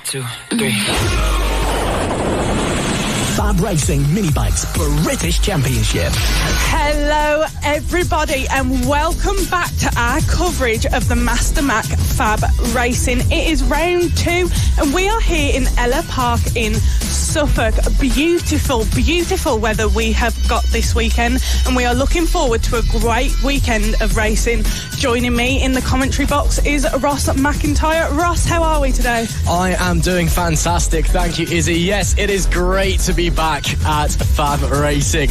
2, 3. FAB-Racing Minibikes British Championship. Hello everybody and welcome back to our coverage of the MasterMac FAB-Racing. It is round 2 and we are here in Ellough Park in Suffolk. Beautiful, beautiful weather we have got this weekend and we are looking forward to a great weekend of racing. Joining me in the commentary box is Ross McIntyre. Ross, how are we today? I am doing fantastic, thank you, Izzy. Yes, it is great to be back at FAB-Racing.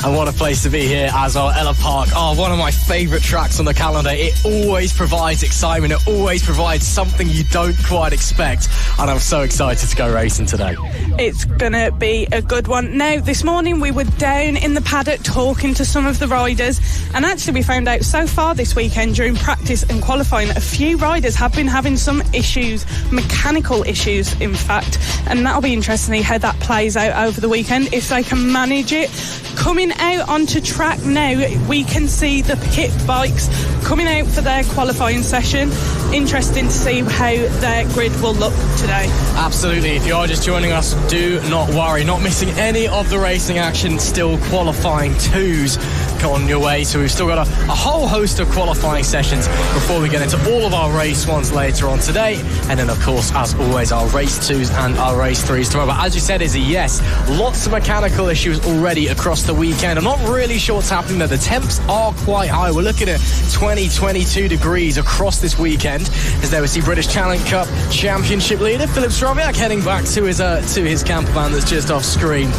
And what a place to be here as well, Ellough Park. Oh, one of my favourite tracks on the calendar. It always provides excitement. It always provides something you don't quite expect. And I'm so excited to go racing today. It's going to be a good one. Now, this morning we were down in the paddock talking to some of the riders. And actually we found out so far this weekend during practice and qualifying, a few riders have been having some issues, mechanical issues in fact. And that'll be interesting to see how that plays out over the weekend, if they can manage it. Coming out onto track now, we can see the pit bikes coming out for their qualifying session. Interesting to see how their grid will look today. Absolutely. If you are just joining us, do not worry. Not missing any of the racing action. Still qualifying twos on your way. So we've still got a whole host of qualifying sessions before we get into all of our race ones later on today. And then, of course, as always, our race twos and our race threes tomorrow. But as you said, Izzy, yes, lots of mechanical issues already across the weekend. I'm not really sure what's happening there. The temps are quite high. We're looking at 22 degrees across this weekend as there we see British Challenge Cup Championship leader Philip Stroviak heading back to his camper van that's just off screen.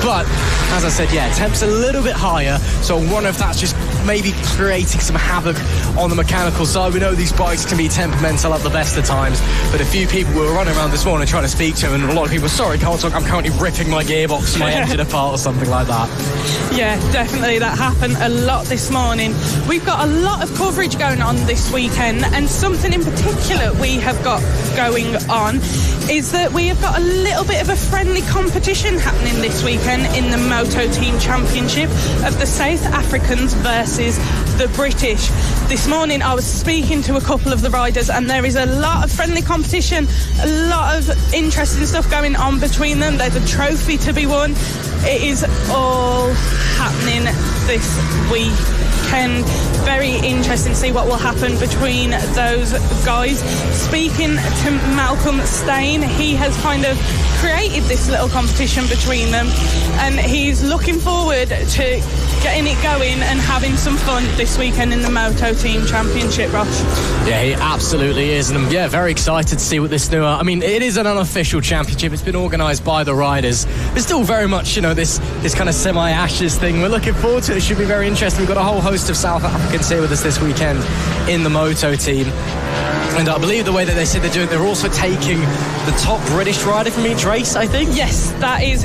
But as I said, yeah, temps a little bit higher, so I wonder if that's just maybe creating some havoc on the mechanical side. We know these bikes can be temperamental at the best of times, but a few people were running around this morning trying to speak to him, and a lot of people, sorry, can't talk, I'm currently ripping my gearbox, my engine apart or something like that. Yeah, definitely, that happened a lot this morning. We've got a lot of coverage going on this weekend, and something in particular we have got going on is that we have got a little bit of a friendly competition happening this weekend in the Moto Team Championship of the South Africans versus the British. This morning I was speaking to a couple of the riders and there is a lot of friendly competition, a lot of interesting stuff going on between them. There's a trophy to be won. It is all happening this weekend. Very interesting to see what will happen between those guys. Speaking to Malcolm Steyn, he has kind of created this little competition between them and he's looking forward to getting it going and having some fun this weekend in the Moto Team Championship, Ross. Yeah, he absolutely is, and I'm very excited to see what this new... I mean, it is an unofficial championship. It's been organised by the riders. It's still very much, this kind of semi-ashes thing. We're looking forward to it. It should be very interesting. We've got a whole host of South Africans here with us this weekend in the Moto Team. And I believe the way that they said they're doing, they're also taking the top British rider from each race, I think. Yes, that is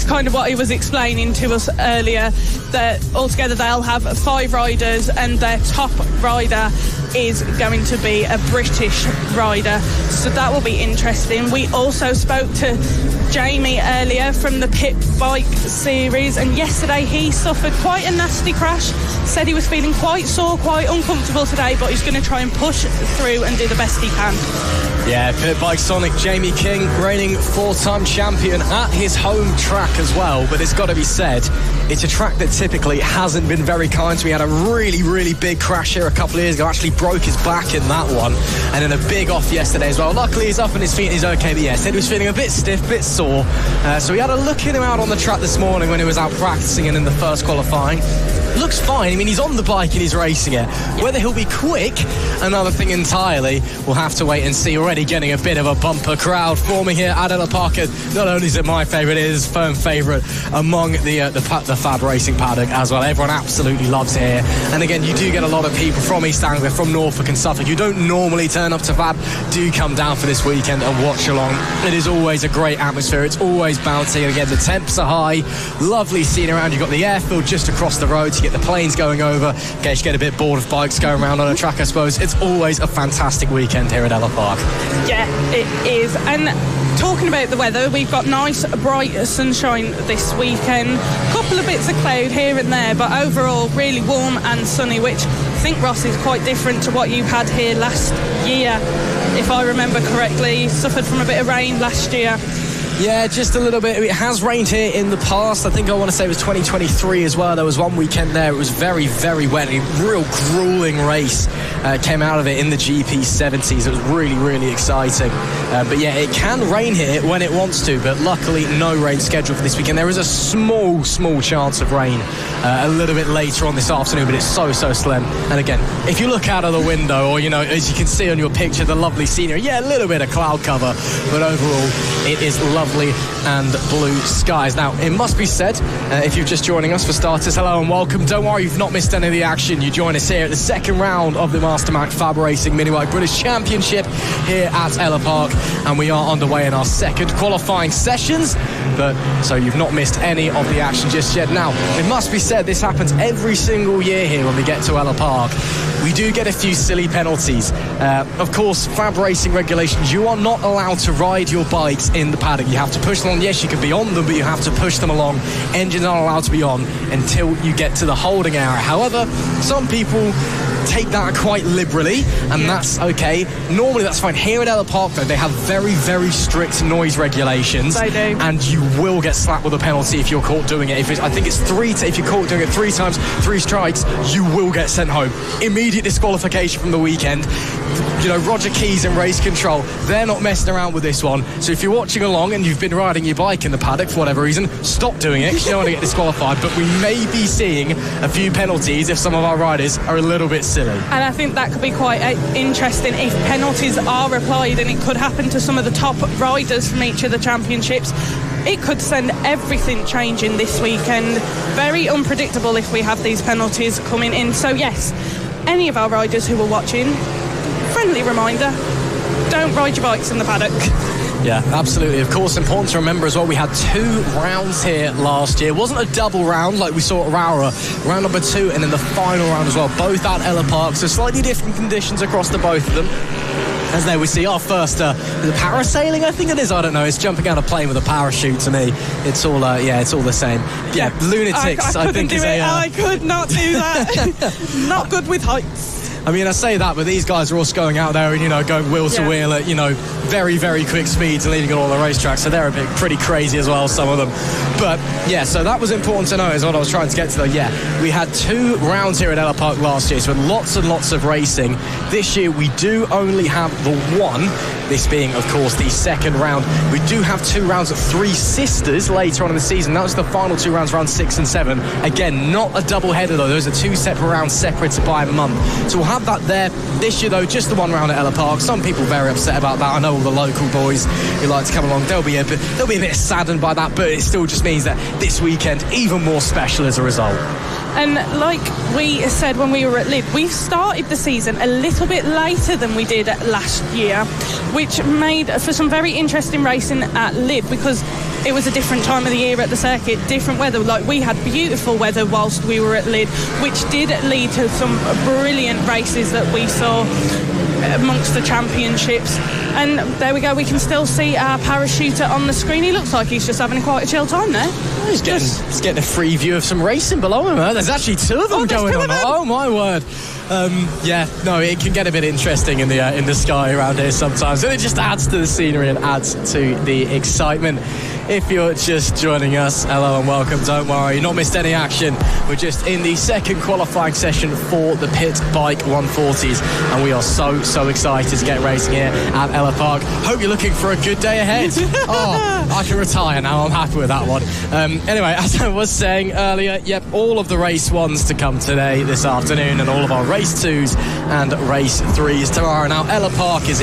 kind of what he was explaining to us earlier, that altogether they'll have 5 riders and their top rider is going to be a British rider, so that will be interesting. We also spoke to Jamie earlier from the Pit Bike series, and yesterday he suffered quite a nasty crash. Said he was feeling quite sore, quite uncomfortable today, but he's going to try and push through and do the best he can. Yeah, Pit Bike Sonic, Jamie King, reigning 4-time champion at his home track as well. But it's got to be said, it's a track that typically hasn't been very kind to me. He had a really, really big crash here a couple of years ago. Actually broke his back in that one. And then a big off yesterday as well. Luckily, he's up on his feet and he's okay. But yeah, said he was feeling a bit stiff, a bit sore. So we had a look at him out on the track this morning when he was out practicing and in the first qualifying. Looks fine. I mean, he's on the bike and he's racing it. Whether he'll be quick, another thing entirely. We'll have to wait and see. Already getting a bit of a bumper crowd forming here at Ellough Park. Not only is it my favourite, it is firm favourite among the FAB-Racing paddock as well. Everyone absolutely loves it here. And again, you do get a lot of people from East Anglia, from Norfolk and Suffolk, who don't normally turn up to FAB, do come down for this weekend and watch along. It is always a great atmosphere. It's always bouncing. And again, the temps are high. Lovely scene around. You've got the airfield just across the road to get the planes going over. In case you get a bit bored of bikes going around on a track, I suppose. It's always a fantastic weekend here at Ellough Park. Yeah, it is. And talking about the weather, we've got nice bright sunshine this weekend. A couple of bits of cloud here and there, but overall really warm and sunny, which I think, Ross, is quite different to what you had here last year. if I remember correctly. Suffered from a bit of rain last year. Yeah, just a little bit. It has rained here in the past. I think I want to say it was 2023 as well. There was one weekend there. It was very, very wet. A real grueling race came out of it in the GP70s. It was really, really exciting. But yeah, it can rain here when it wants to, but luckily no rain scheduled for this weekend. There is a small chance of rain a little bit later on this afternoon, but it's so slim. And again, if you look out of the window, or, you know, as you can see on your picture, the lovely scenery, yeah, a little bit of cloud cover, but overall it is lovely and blue skies. Now, it must be said, if you're just joining us, for starters, hello and welcome. Don't worry, you've not missed any of the action. You join us here at the second round of the MasterMac FAB-Racing Minibike British Championship here at Ellough Park, and we are underway in our second qualifying sessions, but so you've not missed any of the action just yet. Now, it must be said, this happens every single year here when we get to Ellough Park. We do get a few silly penalties. Of course, FAB-Racing regulations, you are not allowed to ride your bikes in the paddock. You have to push them on. Yes, you can be on them, but you have to push them along. Engines aren't allowed to be on until you get to the holding area. However, some people take that quite liberally, and that's okay. Normally that's fine. Here at Ellough Park, though, they have very, very strict noise regulations. They do. And you will get slapped with a penalty if you're caught doing it. I think it's if you're caught doing it 3 times, 3 strikes, you will get sent home. Immediate disqualification from the weekend. You know, Roger Keys and Race Control, they're not messing around with this one. So if you're watching along and you've been riding your bike in the paddock for whatever reason, stop doing it because you don't want to get disqualified. But we may be seeing a few penalties if some of our riders are a little bit silly. And I think that could be quite interesting if penalties are applied, and it could happen to some of the top riders from each of the championships. It could send everything changing this weekend. Very unpredictable if we have these penalties coming in. So yes, any of our riders who are watching, friendly reminder, don't ride your bikes in the paddock. Yeah, absolutely. Of course, important to remember as well, we had 2 rounds here last year. It wasn't a double round like we saw at Rowra. Round number 2 and then the final round as well, both at Ellough Park. So slightly different conditions across the both of them. As there we see our first, the parasailing, I think it is. I don't know. It's jumping out of a plane with a parachute to me. It's all, it's all the same. Yeah, lunatics, I think is a... I could not do that. Not good with heights. I mean, I say that, but these guys are also going out there and, you know, going wheel to wheel at, you know, very, very quick speeds and leading on all the racetracks. So they're pretty crazy as well, some of them. But, yeah, so that was important to know is what I was trying to get to, though. Yeah, we had 2 rounds here at Ellough Park last year, so lots and lots of racing. This year, we do only have the 1, this being, of course, the second round. We do have 2 rounds of 3 sisters later on in the season. That was the final 2 rounds, round 6 and 7. Again, not a double header, though. Those are 2 separate rounds separated by a month. So we'll have that there. This year, though, just the 1 round at Ellough Park. Some people very upset about that. I know all the local boys who like to come along, they'll be a bit saddened by that, but it still just means that this weekend even more special as a result. And like we said when we were at Lid, we've started the season a little bit later than we did last year, which made for some very interesting racing at Lid, because it was a different time of the year at the circuit, different weather. Like, we had beautiful weather whilst we were at Lid, which did lead to some brilliant races that we saw amongst the championships. And there we go, we can still see our parachuter on the screen. He looks like he's just having quite a chill time there. He's getting a free view of some racing below him. There's actually 2 of them going on. Oh my word. It can get a bit interesting in the sky around here sometimes, and it just adds to the scenery and adds to the excitement. If you're just joining us, hello and welcome. Don't worry, you've not missed any action. We're just in the second qualifying session for the Pit Bike 140s, and we are so excited to get racing here at Ellough Park. Hope you're looking for a good day ahead. I can retire now, I'm happy with that one. Anyway, as I was saying earlier, all of the race 1s to come today, this afternoon, and all of our race 2s and race 3s tomorrow. Now, Ellough Park is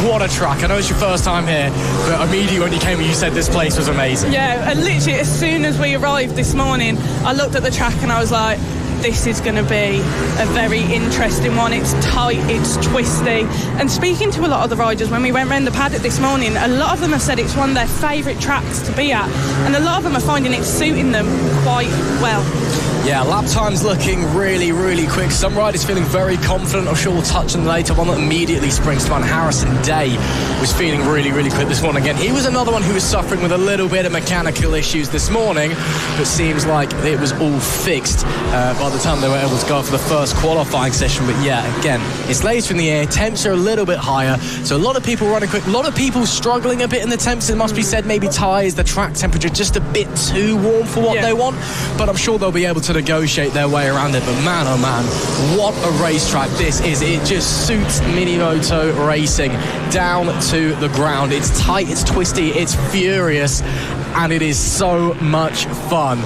what a track. I know it's your first time here, but immediately when you came in, you said this place was amazing. Yeah, and literally as soon as we arrived this morning, I looked at the track and I was like, this is going to be a very interesting one. It's tight, it's twisty. And speaking to a lot of the riders, when we went round the paddock this morning, a lot of them have said it's one of their favourite tracks to be at, and a lot of them are finding it suiting them quite well. Yeah, lap time's looking really, really quick. Some riders feeling very confident. I'm sure we'll touch on later. One that immediately springs to mind, Harrison Day, was feeling really, really quick this morning. Again, he was another one who was suffering with a little bit of mechanical issues this morning, but seems like it was all fixed by the time they were able to go for the first qualifying session. But yeah, again, it's later in the year. Temps are a little bit higher, so a lot of people running quick. A lot of people struggling a bit in the temps. It must be said, maybe tyres, the track temperature just a bit too warm for what they want, but I'm sure they'll be able to negotiate their way around it. But man, oh man, what a racetrack this is. It just suits Minimoto racing down to the ground. It's tight, it's twisty, it's furious, and it is so much fun.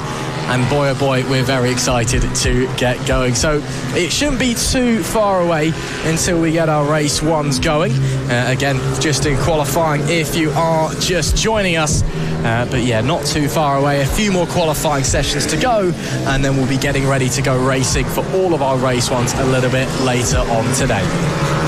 And boy, oh boy, we're very excited to get going. So it shouldn't be too far away until we get our race ones going. Again, just in qualifying if you are just joining us. But yeah, not too far away. A few more qualifying sessions to go, and then we'll be getting ready to go racing for all of our race ones a little bit later on today.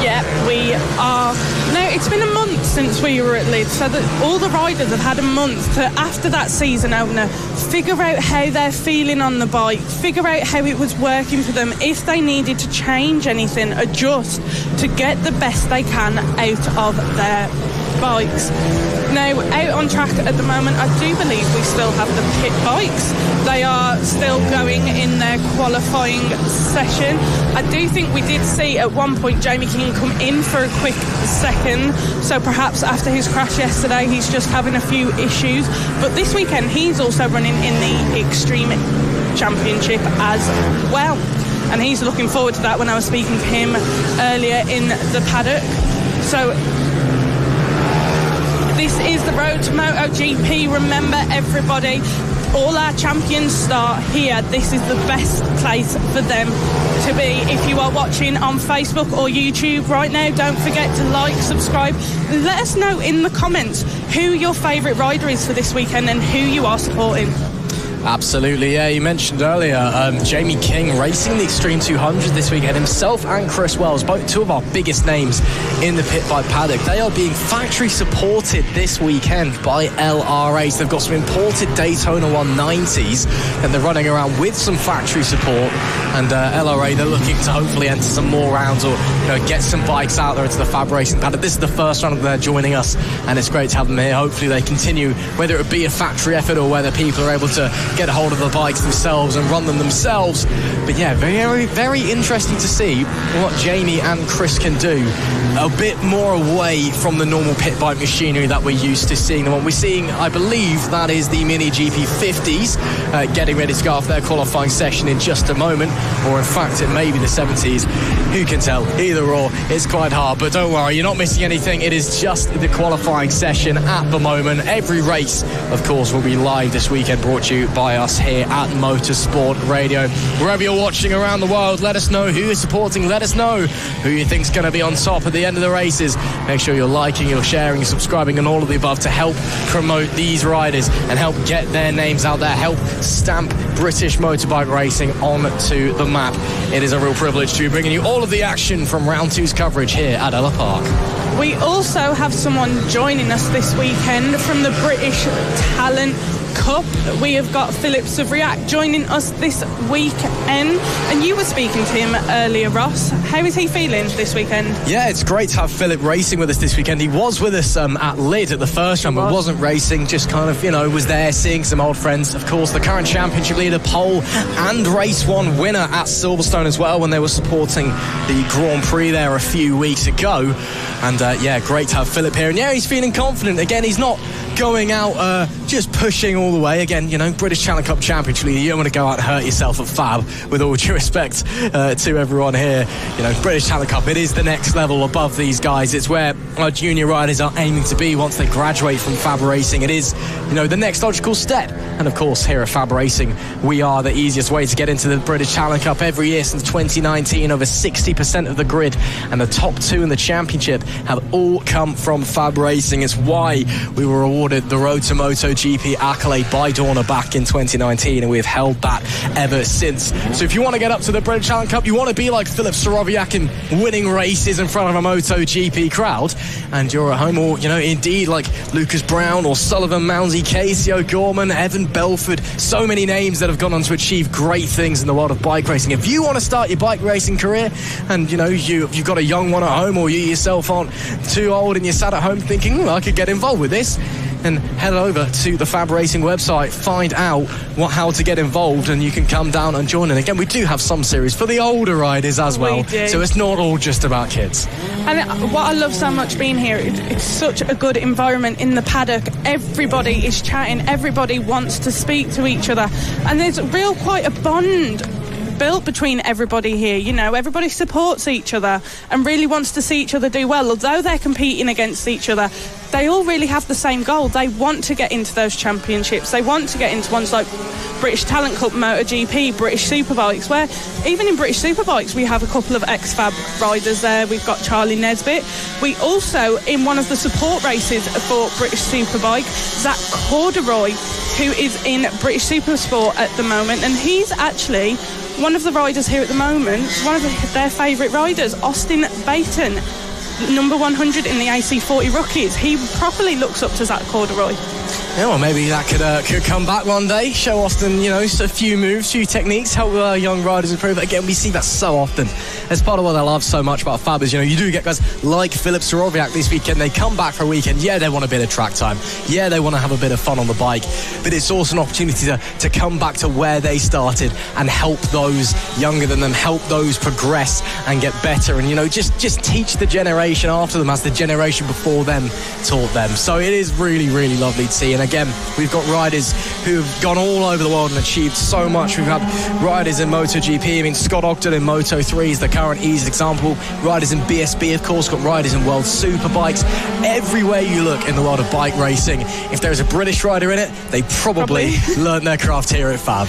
Yeah, we are. No, it's been a month since we were at Leeds, so that all the riders have had a month to, after that season opener, figure out how they're feeling on the bike, figure out how it was working for them, if they needed to change anything, adjust to get the best they can out of their bikes. Now, out on track at the moment, I do believe we still have the pit bikes. They are still going in their qualifying session. I do think we did see at one point Jamie King come in for a quick second, so perhaps after his crash yesterday he's just having a few issues. But this weekend he's also running in the Extreme Championship as well, and he's looking forward to that when I was speaking to him earlier in the paddock. So this is the road to Moto GP. Remember, everybody, all our champions start here. This is the best place for them to be. If you are watching on Facebook or YouTube right now, don't forget to like, subscribe. Let us know in the comments who your favourite rider is for this weekend and who you are supporting. Absolutely, yeah. You mentioned earlier Jamie King racing the Extreme 200 this weekend. Himself and Chris Wells, both two of our biggest names in the pit by Paddock. They are being factory supported this weekend by LRAs. They've got some imported Daytona 190s and they're running around with some factory support. And LRA, they're looking to hopefully enter some more rounds or get some bikes out there into the FAB-Racing paddock. This is the first round that they're joining us, and it's great to have them here. Hopefully they continue, whether it be a factory effort or whether people are able to get a hold of the bikes themselves and run them themselves. But yeah, very, very interesting to see what Jamie and Chris can do a bit more away from the normal pit bike machinery that we're used to seeing. The one we're seeing, I believe, that is the Mini GP 50s getting ready to go off their qualifying session in just a moment, or in fact it may be the 70s. Who can tell? Either or, it's quite hard, but don't worry, you're not missing anything. It is just the qualifying session at the moment. Every race, of course, will be live this weekend, brought to you by us here at Motorsport Radio. Wherever you're watching around the world, let us know who you're supporting. Let us know who you think's going to be on top at the end of the races. Make sure you're liking, you're sharing, you're subscribing, and all of the above to help promote these riders and help get their names out there, help stamp British motorbike racing onto the map. It is a real privilege to be bringing you all of the action from round two's coverage here at Ellough Park. We also have someone joining us this weekend from the British Talent Cup. We have got Philip Savriac joining us this weekend, and you were speaking to him earlier, Ross. How is he feeling this weekend? Yeah, it's great to have Philip racing with us this weekend. He was with us at Lid at the first round, but wasn't racing, just kind of, was there seeing some old friends. Of course, the current championship leader, pole and race one winner at Silverstone as well, when they were supporting the Grand Prix there a few weeks ago. And yeah, great to have Philip here. And yeah, he's feeling confident. Again, he's not going out just pushing all the way. Again, British Challenge Cup Championship League, you don't want to go out and hurt yourself at Fab, with all due respect to everyone here. British Challenge Cup, it is the next level above these guys. It's where our junior riders are aiming to be once they graduate from FAB-Racing. It is, the next logical step. And of course, here at FAB-Racing, we are the easiest way to get into the British Challenge Cup every year since 2019. Over 60% of the grid and the top two in the championship have all come from FAB-Racing. It's why we were awarded the Road to Moto GP accolade played by Dorna back in 2019, and we've held that ever since. So if you want to get up to the British Talent Cup, you want to be like Philip Soroviak and winning races in front of a Moto GP crowd, and you're at home, or, you know, indeed like Lucas Brown or Sullivan Mounsey, Casey O'Gorman, Evan Belford, so many names that have gone on to achieve great things in the world of bike racing. If you want to start your bike racing career, and you know you've got a young one at home, or you yourself aren't too old and you're sat at home thinking, I could get involved with this, then head over to the FAB-Racing website, find out how to get involved, and you can come down and join. And again, we do have some series for the older riders as well, so it's not all just about kids. And what I love so much being here, it's such a good environment in the paddock. Everybody is chatting, everybody wants to speak to each other, and there's quite a bond built between everybody here. You know, everybody supports each other and really wants to see each other do well. Although they're competing against each other, they all really have the same goal. They want to get into those championships. They want to get into ones like British Talent Cup, Moto GP, British Superbikes, where even in British Superbikes we have a couple of ex-FAB riders there. We've got Charlie Nesbitt. We also, in one of the support races for British Superbike, Zach Corduroy, who is in British Supersport at the moment, and he's actually one of the riders here at the moment, one of their favourite riders, Austin Baton, number 100 in the AC40 Rookies. He properly looks up to Zach Corduroy. Yeah, well, maybe that could come back one day, show Austin, you know, a few moves, few techniques, help young riders improve. Again, we see that so often. That's part of what I love so much about FAB is, you know, you do get guys like Philip Soroviak this weekend. They come back for a weekend. Yeah, they want a bit of track time. Yeah, they want to have a bit of fun on the bike. But it's also an opportunity to come back to where they started and help those younger than them, help those progress and get better. And, you know, just teach the generation after them as the generation before them taught them. So it is really, really lovely to see. And again, we've got riders who have gone all over the world and achieved so much. We've had riders in Moto GP. I mean, Scott Ogden in Moto 3 is the current easy example. Riders in BSB, of course, got riders in World Superbikes. Everywhere you look in the world of bike racing, if there's a British rider in it, they probably learned their craft here at FAB.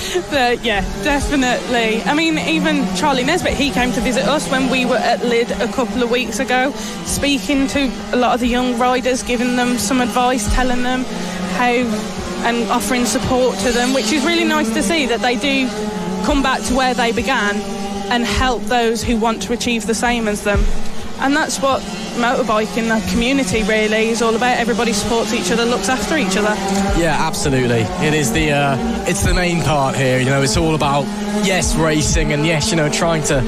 Yeah, definitely. I mean, even Charlie Nesbitt, he came to visit us when we were at Lid a couple of weeks ago, speaking to a lot of the young riders, giving them some advice, telling them how, and offering support to them, which is really nice to see that they do come back to where they began and help those who want to achieve the same as them. And that's what motorbiking, the community, really is all about. Everybody supports each other, looks after each other. Yeah, absolutely. It is it's the main part here. You know, it's all about, yes, racing, and yes, you know, trying to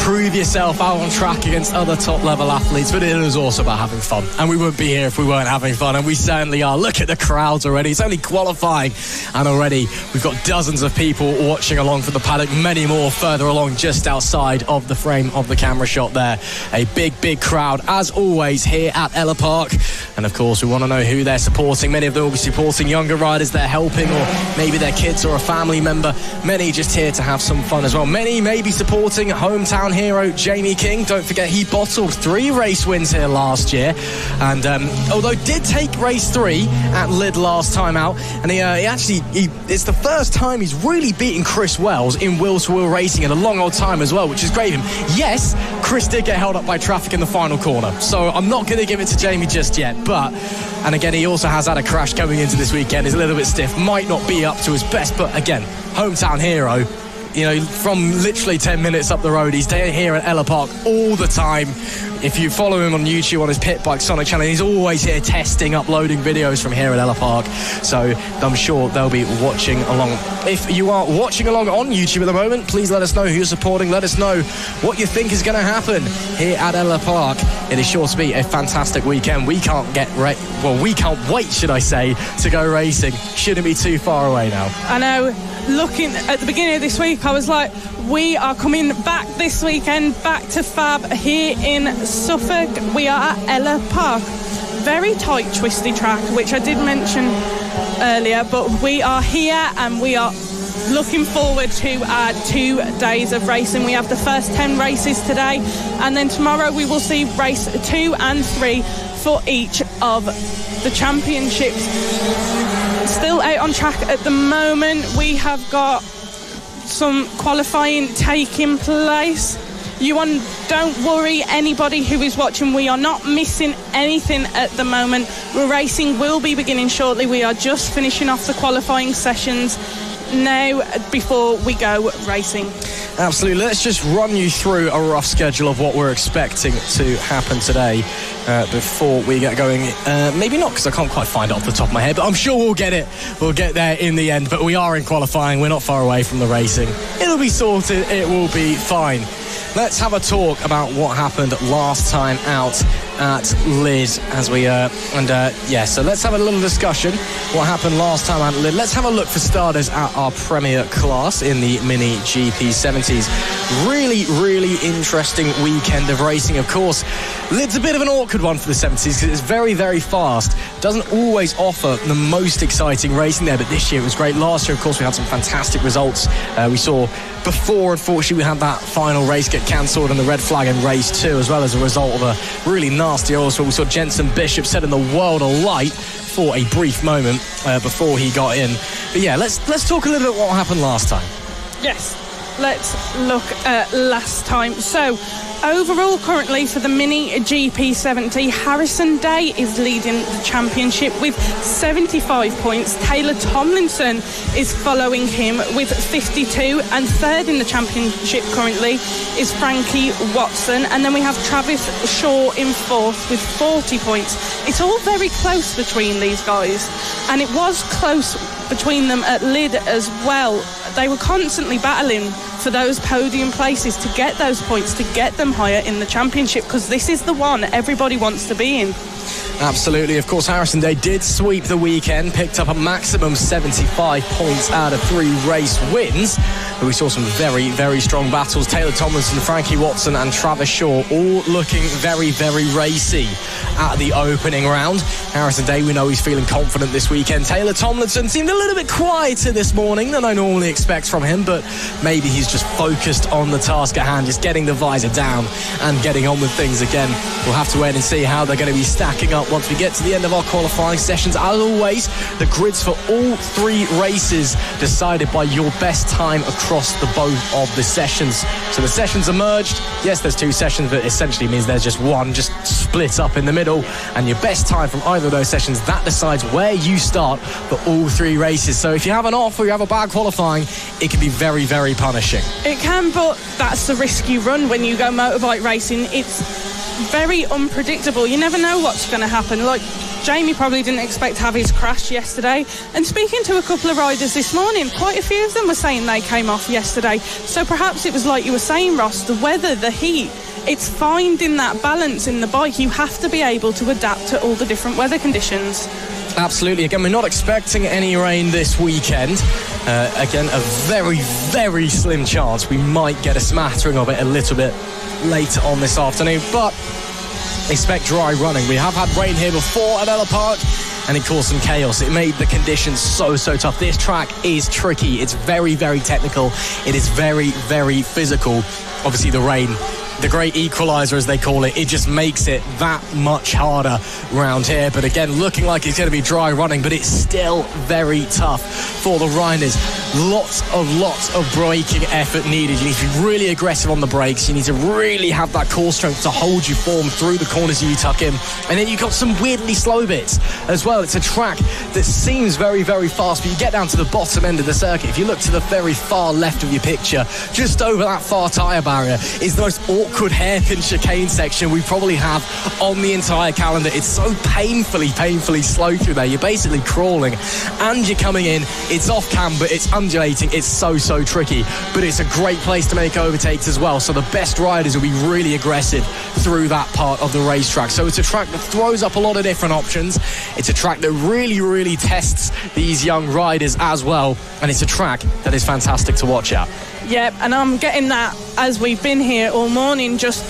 prove yourself out on track against other top level athletes, but it is also about having fun. And we wouldn't be here if we weren't having fun, and we certainly are. Look at the crowds already. It's only qualifying, and already we've got dozens of people watching along for the paddock, many more further along just outside of the frame of the camera shot there. A big crowd as always here at Ellough Park, and of course we want to know who they're supporting. Many of them will be supporting younger riders they're helping, or maybe their kids or a family member. Many just here to have some fun as well. Many may be supporting hometown hero Jamie King. Don't forget, he bottled 3 race wins here last year, and although did take race 3 at Lid last time out, and he it's the first time he's really beaten Chris Wells in wheel-to-wheel racing in a long old time as well, which is great of him. Yes, Chris did get held up by traffic in the final corner, so I'm not going to give it to Jamie just yet, but, and again, he also has had a crash going into this weekend. He's a little bit stiff, might not be up to his best, but again, hometown hero. You know, from literally 10 minutes up the road, he's here at Ellough Park all the time. If you follow him on YouTube on his Pit Bike Sonic channel, he's always here testing, uploading videos from here at Ellough Park. So I'm sure they'll be watching along. If you are watching along on YouTube at the moment, please let us know who you're supporting. Let us know what you think is going to happen here at Ellough Park. It is sure to be a fantastic weekend. We can't wait, should I say, to go racing. Shouldn't be too far away now. I know. Looking at the beginning of this week, I was like, we are coming back this weekend, back to FAB here in Suffolk. We are at Ellough Park. Very tight, twisty track, which I did mention earlier, but we are here and we are looking forward to our 2 days of racing. We have the first 10 races today, and then tomorrow we will see race 2 and 3 for each of the championships. Still out on track at the moment. We have got some qualifying taking place. Don't worry, anybody who is watching, we are not missing anything at the moment. Racing will be beginning shortly. We are just finishing off the qualifying sessions now before we go racing. Absolutely. Let's just run you through a rough schedule of what we're expecting to happen today before we get going. Maybe not, because I can't quite find it off the top of my head, but I'm sure we'll get it. We'll get there in the end. But we are in qualifying. We're not far away from the racing. It'll be sorted. It will be fine. Let's have a talk about what happened last time out at Lid as we so let's have a little discussion what happened last time out at Lid. Let's have a look for starters at our premier class in the Mini GP 70s. Really interesting weekend of racing. Of course, Lid's a bit of an awkward one for the 70s because it's very fast. Doesn't always offer the most exciting racing there, but this year it was great. Last year, of course, we had some fantastic results. We saw before, unfortunately, we had that final race get cancelled and the red flag in race 2, as well as a result of a really nasty oil spill. We saw Jensen Bishop setting the world alight for a brief moment before he got in. But yeah, let's talk a little bit what happened last time. Yes, let's look at last time. So, overall, currently for the Mini GP 70, Harrison Day is leading the championship with 75 points. Taylor Tomlinson is following him with 52, and third in the championship currently is Frankie Watson, and then we have Travis Shaw in fourth with 40 points. It's all very close between these guys, and it was close between them at Lid as well. They were constantly battling for those podium places to get those points, to get them higher in the championship, because this is the one everybody wants to be in. Absolutely. Of course, Harrison Day did sweep the weekend, picked up a maximum 75 points out of 3 race wins. But we saw some very strong battles. Taylor Tomlinson, Frankie Watson and Travis Shaw all looking very racy at the opening round. Harrison Day, we know he's feeling confident this weekend. Taylor Tomlinson seemed a little bit quieter this morning than I normally expect from him, but maybe he's just focused on the task at hand, just getting the visor down and getting on with things again. We'll have to wait and see how they're going to be stacking up once we get to the end of our qualifying sessions. As always, the grids for all 3 races decided by your best time across the both of the sessions. So the sessions are merged. Yes, there's 2 sessions, but essentially means there's just one, just split up in the middle, and your best time from either of those sessions, that decides where you start for all 3 races. So if you have an off or you have a bad qualifying, it can be very punishing. It can, but that's the risk you run when you go motorbike racing. It's very unpredictable. You never know what's going to happen. Like, Jamie probably didn't expect to have his crash yesterday, and speaking to a couple of riders this morning, quite a few of them were saying they came off yesterday. So perhaps it was like you were saying, Ross, the weather, the heat, it's finding that balance in the bike. You have to be able to adapt to all the different weather conditions. Absolutely. Again, we're not expecting any rain this weekend. Again, a very slim chance we might get a smattering of it a little bit later on this afternoon, but expect dry running. We have had rain here before at Ellough Park, and it caused some chaos. It made the conditions so tough. This track is tricky. It's very technical. It is very physical. Obviously, the rain, the great equalizer as they call it, it just makes it that much harder around here. But again, looking like it's going to be dry running, but it's still very tough for the riders. Lots of braking effort needed. You need to be really aggressive on the brakes. You need to really have that core strength to hold your form through the corners you tuck in. And then you've got some weirdly slow bits as well. It's a track that seems very fast, but you get down to the bottom end of the circuit. If you look to the very far left of your picture, just over that far tyre barrier is the most awkward hairpin chicane section we probably have on the entire calendar. It's so painfully slow through there. You're basically crawling and you're coming in. It's off camber, it's undulating, it's so tricky, but it's a great place to make overtakes as well. So the best riders will be really aggressive through that part of the racetrack. So it's a track that throws up a lot of different options. It's a track that really tests these young riders as well, and it's a track that is fantastic to watch out. Yep, and I'm getting that as we've been here all morning, just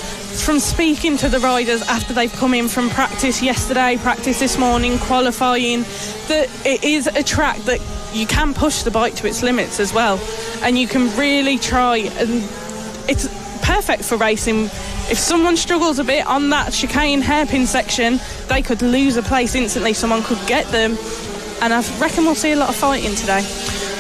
from speaking to the riders after they've come in from practice yesterday, practice this morning, qualifying, that it is a track that you can push the bike to its limits as well, and you can really try, and it's perfect for racing. If someone struggles a bit on that chicane hairpin section, they could lose a place instantly. Someone could get them, and I reckon we'll see a lot of fighting today.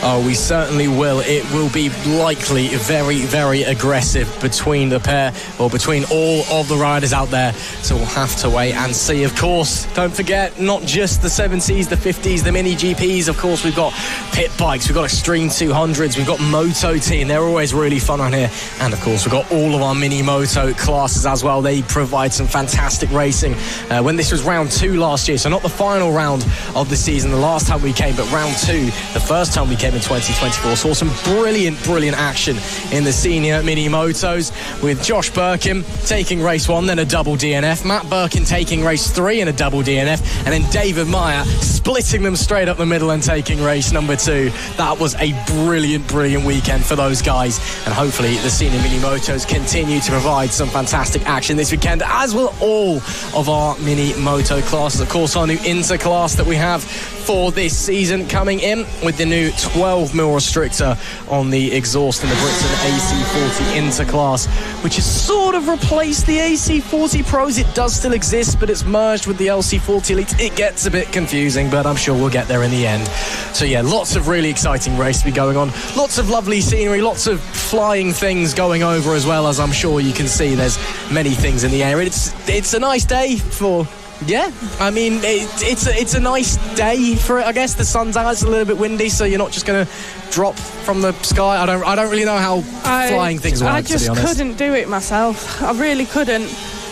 Oh, we certainly will. It will be likely very, very aggressive between the pair, or between all of the riders out there. So we'll have to wait and see. Of course, don't forget, not just the 70s, the 50s, the mini GPs. Of course, we've got pit bikes, we've got extreme 200s, we've got Moto T, and they're always really fun on here. And of course, we've got all of our mini moto classes as well. They provide some fantastic racing. When this was round 2 last year, so not the final round of the season, the last time we came, but round 2, the first time we came in 2024, saw some brilliant action in the senior mini motos, with Josh Birkin taking race 1, then a double DNF, Matt Birkin taking race 3 and a double DNF, and then David Meyer splitting them straight up the middle and taking race number 2. That was a brilliant weekend for those guys, and hopefully the senior mini motos continue to provide some fantastic action this weekend, as will all of our mini moto classes. Of course, our new inter class that we have for this season coming in with the new 12mm restrictor on the exhaust in the Britain AC40 Inter class, which has sort of replaced the AC40 Pros. It does still exist, but it's merged with the LC40 Elite. It gets a bit confusing, but I'm sure we'll get there in the end. So yeah, lots of really exciting race to be going on. Lots of lovely scenery, lots of flying things going over as well, as I'm sure you can see. There's many things in the air. It's a nice day for... Yeah, I mean, it's a nice day for it, I guess. The sun's out, it's a little bit windy, so you're not just going to drop from the sky. I don't really know how flying things work, to be honest. I just couldn't do it myself. I really couldn't.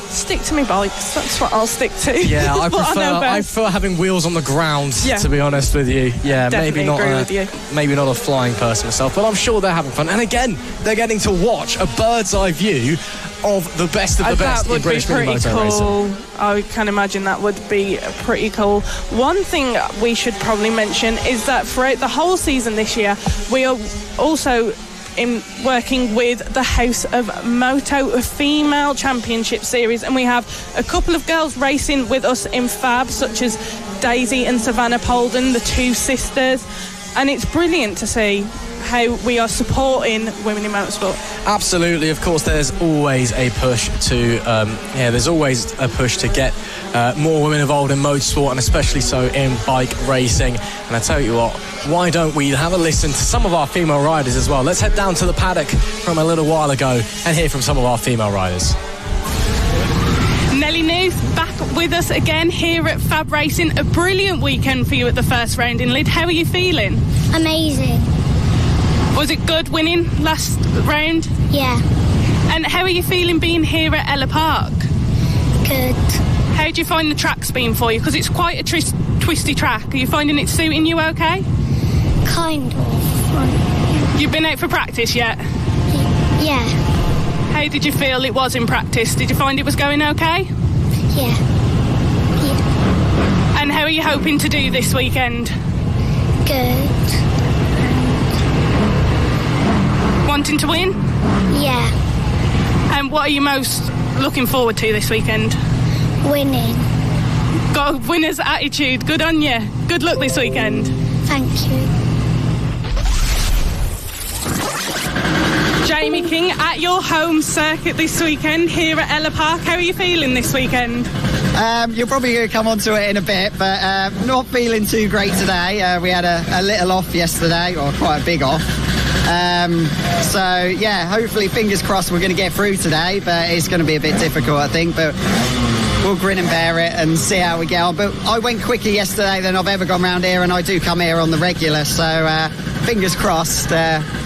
Stick to my bikes, that's what I'll stick to. Yeah, I prefer having wheels on the ground, to be honest with you. Yeah, maybe not a flying person myself, but I'm sure they're having fun. And again, they're getting to watch a bird's eye view of the best in British mini moto racing. I can imagine that would be pretty cool. One thing we should probably mention is that throughout the whole season this year, we are also working with the House of Moto Female Championship Series, and we have a couple of girls racing with us in FAB, such as Daisy and Savannah Polden, the two sisters, and it's brilliant to see how we are supporting women in motorsport. Absolutely, of course, there's always a push to get more women involved in motorsport, and especially so in bike racing. And I tell you what, why don't we have a listen to some of our female riders as well? Let's head down to the paddock from a little while ago and hear from some of our female riders. Nelly Newth back with us again here at FAB-Racing. A brilliant weekend for you at the first round in Lead. How are you feeling? Amazing. Was it good winning last round? Yeah. And how are you feeling being here at Ellough Park? Good. How do you find the track's been for you? Because it's quite a twisty track. Are you finding it suiting you okay? Kind of. You've been out for practice yet? Yeah. How did you feel it was in practice? Did you find it was going okay? Yeah. And how are you hoping to do this weekend? Good. Wanting to win? Yeah. And what are you most looking forward to this weekend? Winning. Got a winner's attitude. Good on you. Good luck this weekend. Thank you. Jamie King, at your home circuit this weekend here at Ellough Park. How are you feeling this weekend? You're probably going to come onto it in a bit, but not feeling too great today. We had a little off yesterday, or quite a big off. So yeah, hopefully, fingers crossed, we're going to get through today, but it's going to be a bit difficult, I think, but we'll grin and bear it and see how we get on. But I went quicker yesterday than I've ever gone around here, and I do come here on the regular, so fingers crossed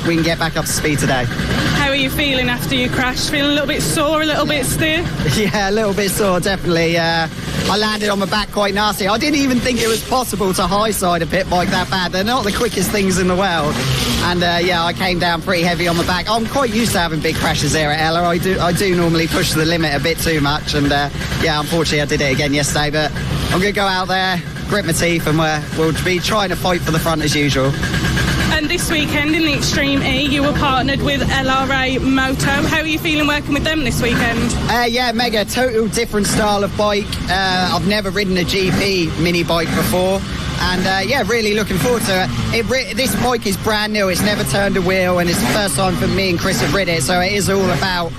we can get back up to speed today. How are you feeling after you crashed? Feeling a little bit sore, a little bit stiff? Yeah, a little bit sore, definitely. I landed on my back quite nasty. I didn't even think it was possible to high side a pit bike that bad. They're not the quickest things in the world. And yeah, I came down pretty heavy on the back. I'm quite used to having big crashes here at Ellough. I do normally push the limit a bit too much. And yeah, unfortunately I did it again yesterday. But I'm going to go out there, grit my teeth, and we'll be trying to fight for the front as usual. And this weekend in the Extreme E, you were partnered with LRA Moto. How are you feeling working with them this weekend? Yeah, mega. Total different style of bike. I've never ridden a GP mini bike before. and yeah, really looking forward to it. This bike is brand new, it's never turned a wheel, and it's the first time for me and Chris have rid it, so it is all about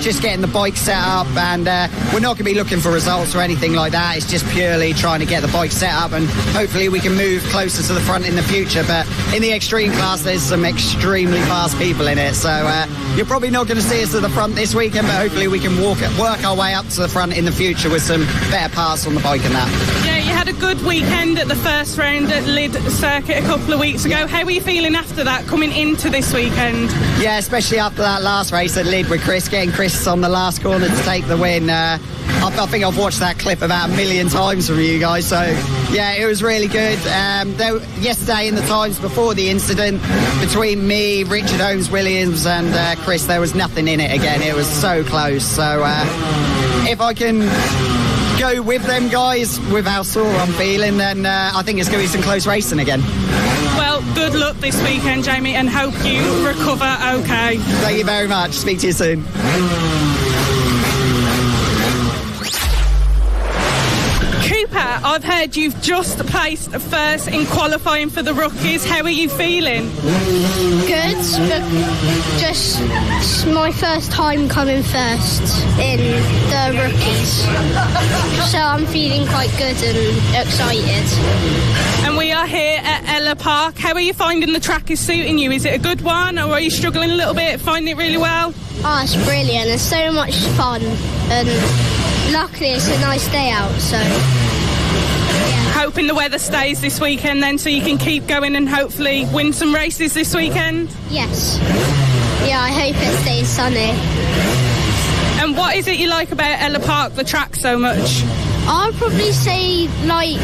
just getting the bike set up, and we're not going to be looking for results or anything like that. It's just purely trying to get the bike set up, and hopefully we can move closer to the front in the future. But in the extreme class, there's some extremely fast people in it, so you're probably not going to see us at the front this weekend, but hopefully we can work our way up to the front in the future with some better parts on the bike and that. Yeah, you had a good weekend at the first round at Lid Circuit a couple of weeks ago. How were you feeling after that, coming into this weekend? Yeah, especially after that last race at Lid with Chris, getting Chris on the last corner to take the win. I think I've watched that clip about 1 million times from you guys, so yeah, it was really good. Yesterday in the times before the incident, between me, Richard Holmes-Williams and Chris, there was nothing in it again. It was so close, so if I can go with them guys with how sore I'm feeling, then I think it's going to be some close racing again. Well, good luck this weekend, Jamie, and hope you recover okay. Thank you very much. Speak to you soon. Cooper, I've heard you've just placed first in qualifying for the rookies. How are you feeling? Good, but just my first time coming first in the rookies. So I'm feeling quite good and excited. And we are here at Ellough Park. How are you finding the track is suiting you? Is it a good one, or are you struggling a little bit, finding it really well? Oh, it's brilliant. It's so much fun. And luckily it's a nice day out, so yeah. Hoping the weather stays this weekend then, so you can keep going and hopefully win some races this weekend? Yes. Yeah, I hope it stays sunny. And what is it you like about Ellough Park, the track, so much? I'd probably say, like,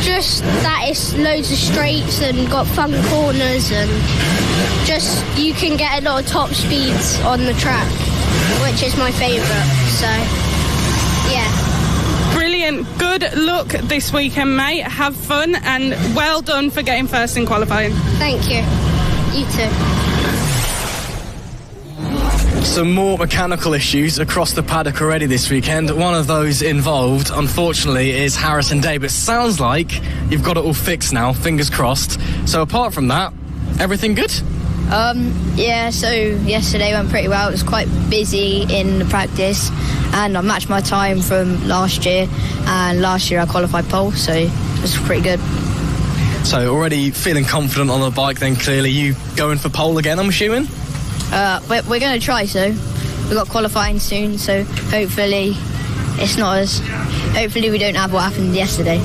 just that it's loads of straights and got fun corners, and just you can get a lot of top speeds on the track, which is my favourite, so yeah. Brilliant. Good luck this weekend, mate. Have fun, and well done for getting first in qualifying. Thank you. You too. Some more mechanical issues across the paddock already this weekend. One of those involved, unfortunately, is Harrison Day, but sounds like you've got it all fixed now, fingers crossed. So apart from that, everything good? Yeah, so yesterday went pretty well. It was quite busy in the practice, and I matched my time from last year, and last year I qualified pole, so it was pretty good. So already feeling confident on the bike then, clearly. You going for pole again, I'm assuming? We're going to try, so we've got qualifying soon, so hopefully we don't have what happened yesterday.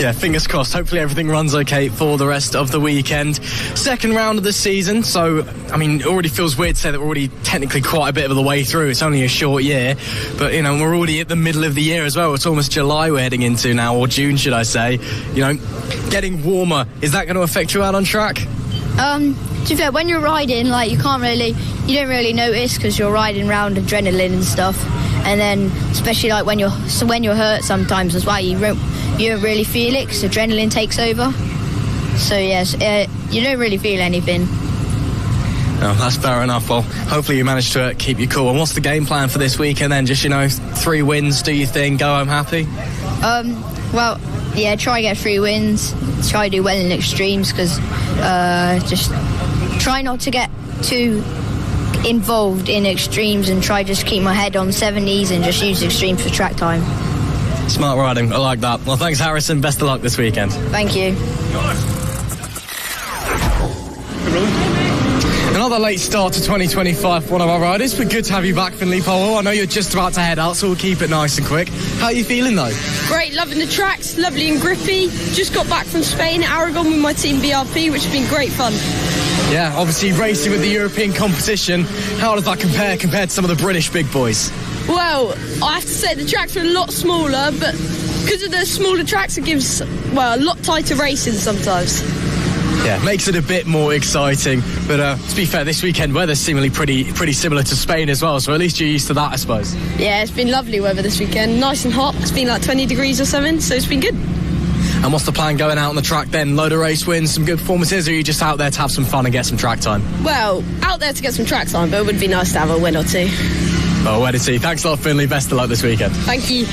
Yeah, fingers crossed. Hopefully everything runs okay for the rest of the weekend. Second round of the season, so, I mean, it already feels weird to say that we're already technically quite a bit of the way through. It's only a short year, but, you know, we're already at the middle of the year as well. It's almost July we're heading into now, or June, should I say. You know, getting warmer. Is that going to affect you out on track? To be fair, when you're riding, like, you don't really notice because you're riding around adrenaline and stuff. And then, especially like when you're hurt sometimes as well, you don't really feel it because adrenaline takes over. So yes, you don't really feel anything. Oh, that's fair enough. Well, hopefully you manage to keep you cool. And what's the game plan for this weekend then? Just, 3 wins, do you think? Go home happy? Well, yeah, try to get 3 wins. Try to do well in extremes because just try not to get too involved in extremes and try just keep my head on 70s and just use extremes for track time. Smart riding, I like that. Well, thanks, Harrison. Best of luck this weekend. Thank you. Another late start to 2025 for one of our riders, but good to have you back, Finley Powell. I know you're just about to head out, so we'll keep it nice and quick. How are you feeling, though? Great, loving the tracks, lovely and grippy. Just got back from Spain at Aragon with my team BRP, which has been great fun. Yeah, obviously racing with the European competition. How does that compare to some of the British big boys? Well, I have to say the tracks are a lot smaller, but because of the smaller tracks, it gives, a lot tighter racing sometimes. Yeah, makes it a bit more exciting. But to be fair, this weekend weather's seemingly pretty similar to Spain as well, so at least you're used to that, I suppose. Yeah, it's been lovely weather this weekend. Nice and hot. It's been like 20 degrees or something, so it's been good. And what's the plan going out on the track then? Load of race wins, some good performances, or are you just out there to have some fun and get some track time? Well, out there to get some track time, but it would be nice to have a win or two. Oh, where to see. Thanks a lot, Finley. Best of luck this weekend. Thank you.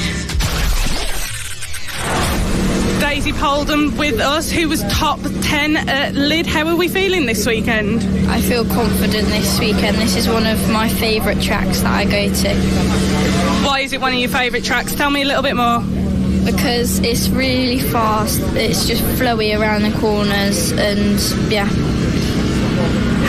Day Daisy Polden with us, who was top 10 at Lid. How are we feeling this weekend? I feel confident this weekend. This is one of my favourite tracks that I go to. Why is it one of your favourite tracks? Tell me a little bit more. Because it's really fast. It's just flowy around the corners, and yeah.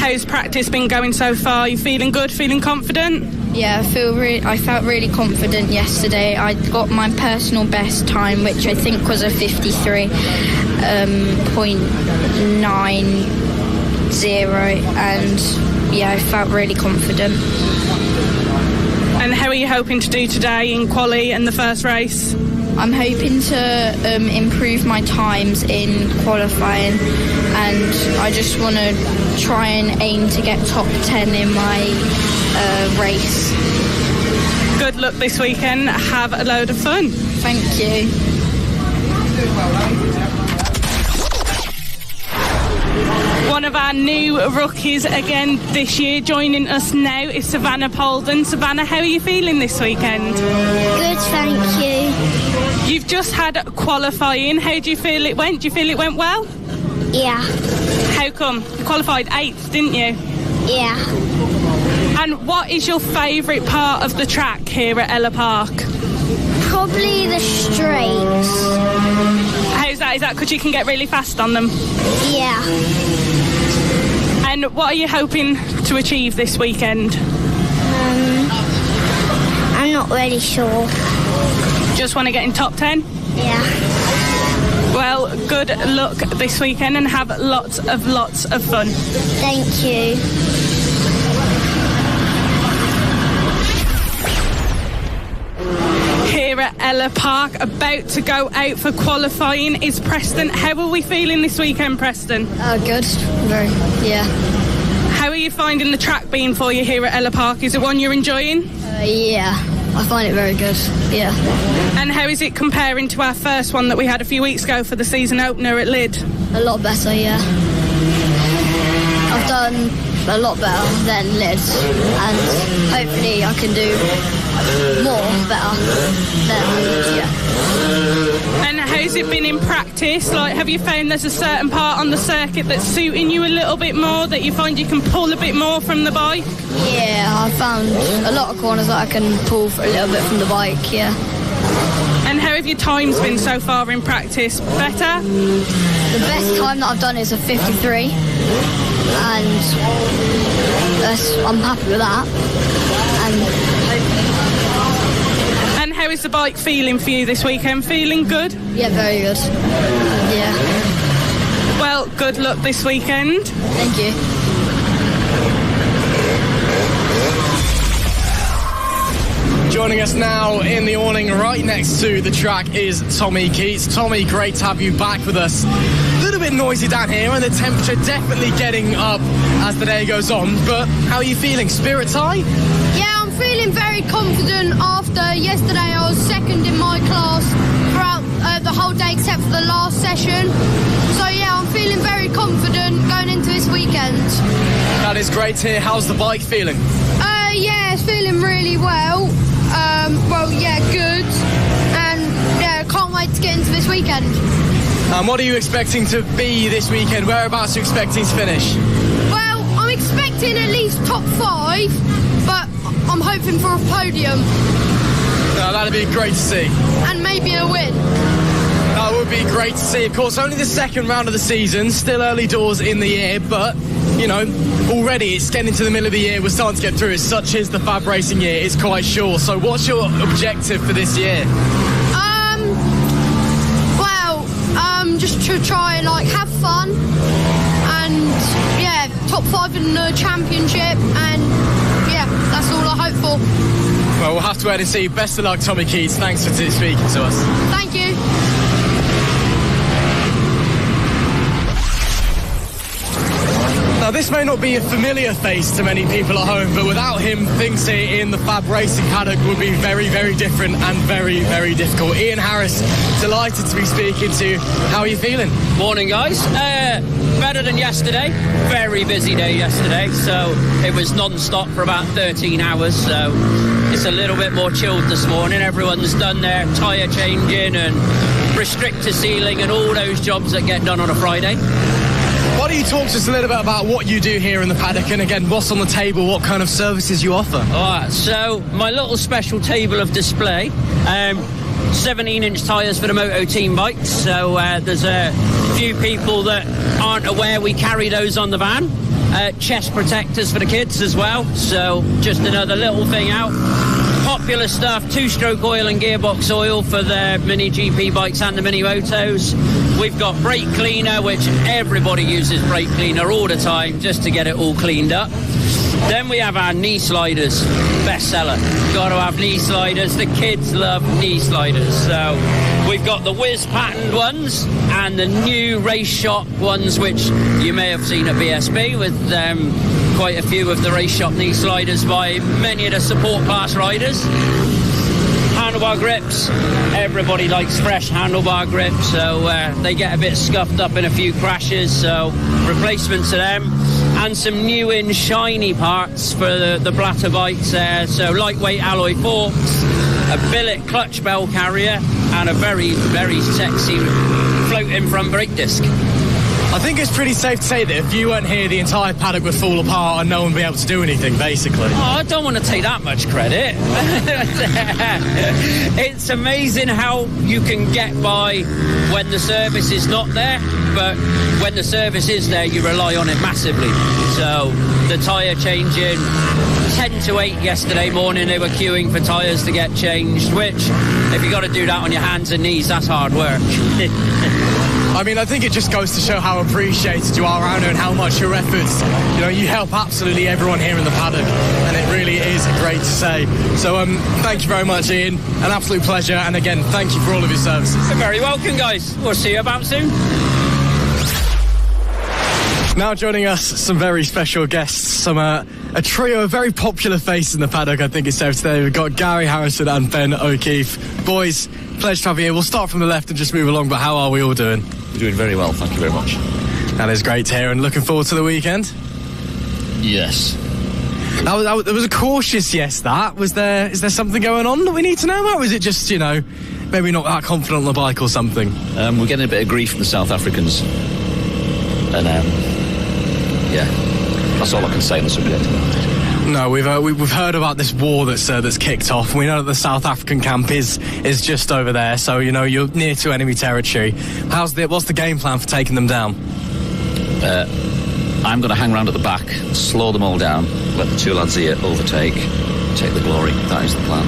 How's practice been going so far? You feeling good? Feeling confident? Yeah, I felt really confident yesterday. I got my personal best time, which I think was a 53.90, and yeah, I felt really confident. And how are you hoping to do today in quali and the first race? I'm hoping to improve my times in qualifying, and I just want to try and aim to get top 10 in my race. Good luck this weekend. Have a load of fun. Thank you. One of our new rookies again this year joining us now is Savannah Polden. Savannah, how are you feeling this weekend? Good, thank you. You've just had qualifying. How do you feel it went? Do you feel it went well? Yeah. How come? You qualified 8th, didn't you? Yeah. And what is your favourite part of the track here at Ellough Park? Probably the straights. How's that? Is that because you can get really fast on them? Yeah. And what are you hoping to achieve this weekend? I'm not really sure. Just want to get in top 10? Yeah. Well, good luck this weekend and have lots of fun. Thank you. Here at Ellough Park, about to go out for qualifying, is Preston. How are we feeling this weekend, Preston? Good. Yeah. How are you finding the track being for you here at Ellough Park? Is it one you're enjoying? Yeah. I find it very good, yeah. And how is it comparing to our first one that we had a few weeks ago for the season opener at Lid? A lot better, yeah. I've done a lot better than Lid, and hopefully I can do better than Lid, yeah. And how's it been in practice? Like, have you found there's a certain part on the circuit that's suiting you a little bit more, that you find you can pull a bit more from the bike? Yeah, I've found a lot of corners that I can pull for a little bit from the bike, yeah. And how have your times been so far in practice? Better? The best time that I've done is a 53, and I'm happy with that. And how is the bike feeling for you this weekend? Feeling good? Yeah, very good. Yeah. Well, good luck this weekend. Thank you. Joining us now in the awning right next to the track is Tommy Keats. Tommy, great to have you back with us. A little bit noisy down here and the temperature definitely getting up as the day goes on, but how are you feeling? Spirits high? Yeah, I'm feeling very confident after yesterday. I was second in my class throughout the whole day except for the last session. So yeah, I'm feeling very confident going into this weekend. That is great to hear. How's the bike feeling? Yeah, it's feeling really well. Good. And yeah, can't wait to get into this weekend. What are you expecting to be this weekend? Whereabouts are you expecting to finish? Well, I'm expecting at least top 5, but I'm hoping for a podium. That'd be great to see. And maybe a win. That would be great to see. Of course, only the second round of the season, still early doors in the year, but, you know, already it's getting into the middle of the year, we're starting to get through it. Such is the FAB-Racing year, it's quite short. So what's your objective for this year? Just to try and have fun, and yeah, top 5 in the championship, and yeah, that's all I hope for. Well, we'll have to wait and see. Best of luck, Tommy Keats. Thanks for speaking to us. Thank you. Now, this may not be a familiar face to many people at home, but without him, things here in the FAB-Racing paddock would be very, very different and very, very difficult. Ian Harris, delighted to be speaking to you. How are you feeling? Morning, guys. Better than yesterday. Very busy day yesterday, so it was non-stop for about 13 hours, so it's a little bit more chilled this morning. Everyone's done their tyre changing and restrictor sealing and all those jobs that get done on a Friday. Why don't you talk to us a little bit about what you do here in the paddock, and again, what's on the table, what kind of services you offer? Alright, so my little special table of display, 17-inch tyres for the Moto team bikes, so there's a few people that aren't aware we carry those on the van. Chest protectors for the kids as well, so just another little thing out. Popular stuff, 2-stroke oil and gearbox oil for the mini GP bikes and the mini motos. We've got brake cleaner, which everybody uses brake cleaner all the time just to get it all cleaned up. Then we have our knee sliders, bestseller. Got to have knee sliders. The kids love knee sliders. So we've got the Whiz patterned ones and the new race shop ones, which you may have seen at BSB with quite a few of the race shop knee sliders by many of the support class riders. Handlebar grips, everybody likes fresh handlebar grips, so they get a bit scuffed up in a few crashes, so replacements of them. And some new in shiny parts for the Blatter bikes there, so lightweight alloy forks, a billet clutch bell carrier, and a very, very sexy floating front brake disc. I think it's pretty safe to say that if you weren't here, the entire paddock would fall apart and no one would be able to do anything, basically. Oh, I don't want to take that much credit. It's amazing how you can get by when the service is not there, but when the service is there, you rely on it massively. So the tyre changing, 10 to 8 yesterday morning, they were queuing for tyres to get changed, which, if you've got to do that on your hands and knees, that's hard work. I mean, I think it just goes to show how appreciated you are around here and how much your efforts, you help absolutely everyone here in the paddock, and it really is great to say. So thank you very much, Ian, an absolute pleasure, and again, thank you for all of your services. You're very welcome, guys. We'll see you about soon. Now joining us, some very special guests, a trio of very popular faces in the paddock, I think it's safe to say. We've got Gary Harrison and Ben O'Keefe. Boys, pleasure to have you here. We'll start from the left and just move along, but how are we all doing? We're doing very well, thank you very much. That is great to hear, and looking forward to the weekend? Yes. There was a cautious yes, that. Is there something going on that we need to know about, or is it just, maybe not that confident on the bike or something? We're getting a bit of grief from the South Africans. And, yeah, that's all I can say on the subject. No, we've heard about this war that's kicked off. We know that the South African camp is just over there, so you're near to enemy territory. What's the game plan for taking them down? I'm going to hang around at the back, slow them all down, let the two lads here overtake, take the glory. That is the plan.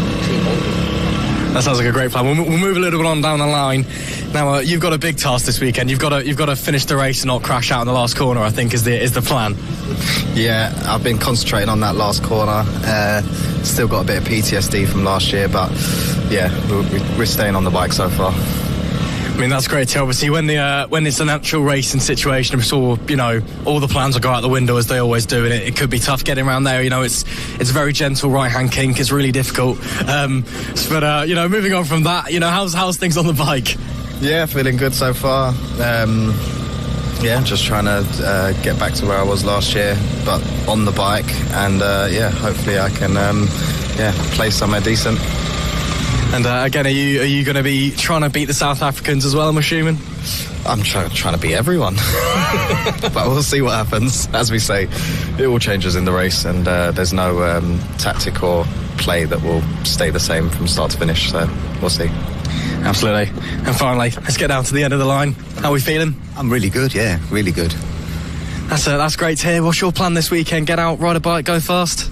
That sounds like a great plan. We'll move a little bit on down the line. Now you've got a big task this weekend. You've got to finish the race and not crash out in the last corner, I think is the plan. Yeah, I've been concentrating on that last corner. Still got a bit of PTSD from last year, but yeah, we're staying on the bike so far. I mean, that's great to obviously when it's a natural racing situation, we saw all the plans will go out the window as they always do, and it could be tough getting around there. It's a very gentle right hand kink. It's really difficult. But moving on from that, how's things on the bike? Yeah, feeling good so far. Yeah, just trying to get back to where I was last year, but on the bike, and hopefully I can play somewhere decent. And again, are you going to be trying to beat the South Africans as well, I'm assuming? I'm trying to beat everyone. But we'll see what happens. As we say, it all changes in the race, and there's no tactic or play that will stay the same from start to finish, so we'll see. Absolutely. And finally, let's get down to the end of the line. How are we feeling? I'm really good, yeah, really good. That's great to hear. What's your plan this weekend? Get out, ride a bike, go fast?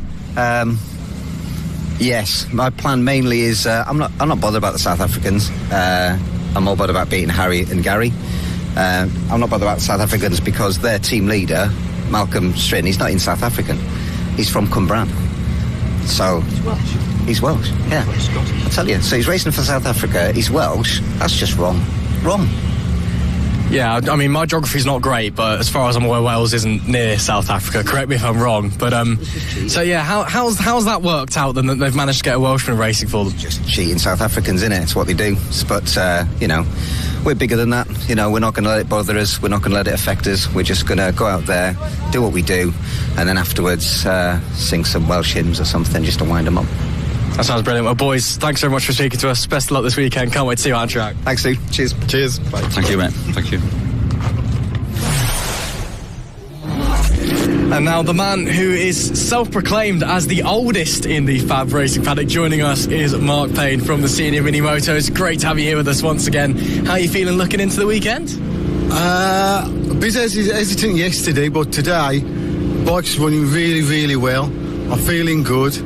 Yes, my plan mainly is I'm not bothered about the South Africans. I'm more bothered about beating Harry and Gary. I'm not bothered about the South Africans because their team leader, Malcolm Strin, he's not in South African. He's from Cwmbran. So he's Welsh. Yeah, I tell you. So he's racing for South Africa. He's Welsh. That's just wrong. Wrong. Yeah, I mean, my geography's not great, but as far as I'm aware, Wales isn't near South Africa. Correct me if I'm wrong. But so yeah, how's that worked out then that they've managed to get a Welshman racing for them? Just cheating South Africans, innit? It's what they do. But we're bigger than that. We're not going to let it bother us. We're not going to let it affect us. We're just going to go out there, do what we do, and then afterwards sing some Welsh hymns or something just to wind them up. That sounds brilliant. Well, boys, thanks very much for speaking to us. Best of luck this weekend. Can't wait to see you out on track. Thanks, Steve. Cheers. Cheers. Bye. Thank you, mate. Thank you. And now the man who is self-proclaimed as the oldest in the FAB-Racing paddock joining us is Mark Payne from the Senior Mini Moto. It's great to have you here with us once again. How are you feeling looking into the weekend? A bit hesitant yesterday, but today, bike's running really, really well. I'm feeling good.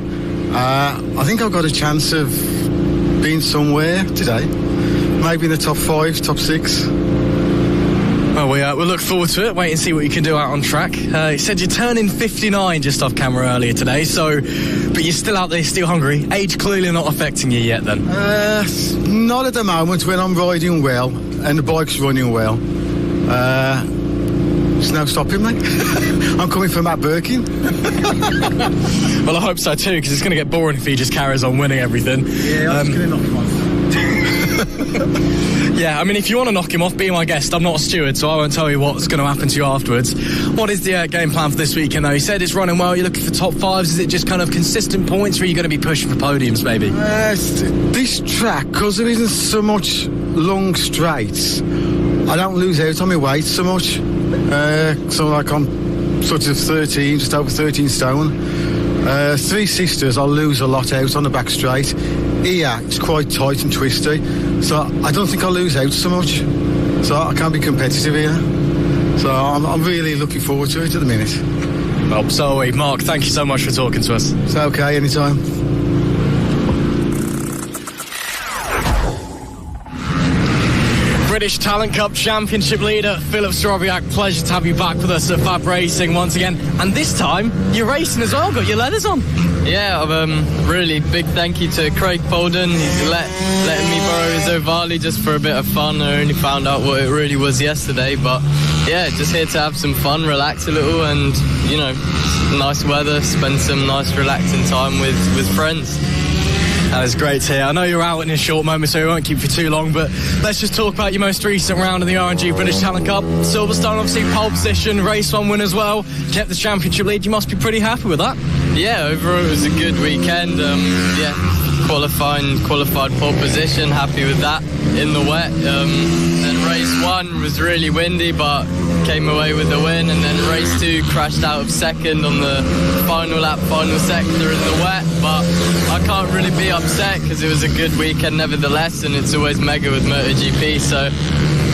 I think I've got a chance of being somewhere today. Maybe in the top 5, top 6. Well, we'll look forward to it. Wait and see what you can do out on track. You said you're turning 59 just off camera earlier today, but you're still out there, still hungry. Age clearly not affecting you yet then? Not at the moment when I'm riding well and the bike's running well. There's no stopping me. I'm coming for Matt Birkin. Well, I hope so too, because it's going to get boring if he just carries on winning everything. Yeah, I'm just going to knock him off. Yeah, I mean, if you want to knock him off, be my guest. I'm not a steward, so I won't tell you what's going to happen to you afterwards. What is the game plan for this weekend, though? You said it's running well. You're looking for top 5s. Is it just kind of consistent points, or are you going to be pushing for podiums, maybe? This track, because there isn't so much long straights, I don't lose out on my weight so much. So, like, I'm sort of 13, just over 13 stone. Three Sisters, I'll lose a lot out on the back straight. Here, it's quite tight and twisty, so I don't think I'll lose out so much. So I can be competitive here. So I'm really looking forward to it at the minute. Well, so are we. Mark, thank you so much for talking to us. It's okay, anytime. British Talent Cup Championship leader Philip Strobiak, pleasure to have you back with us at FAB-Racing once again. And this time, you're racing as well, got your leathers on. Yeah, really big thank you to Craig Bolden. He's letting me borrow his Ovali just for a bit of fun. I only found out what it really was yesterday, but yeah, just here to have some fun, relax a little, and you know, nice weather, spend some nice relaxing time with friends. That is great to hear. I know you're out in a short moment, so we won't keep you too long, but let's just talk about your most recent round in the RNG British Talent Cup. Silverstone, obviously, pole position, race 1 win as well. Kept the championship lead. You must be pretty happy with that. Yeah, overall it was a good weekend. Qualified pole position, happy with that in the wet. Then race 1 was really windy, but came away with the win. And then race 2 crashed out of second on the final lap, final sector in the wet. But I can't really be upset because it was a good weekend nevertheless, and it's always mega with Moto GP. So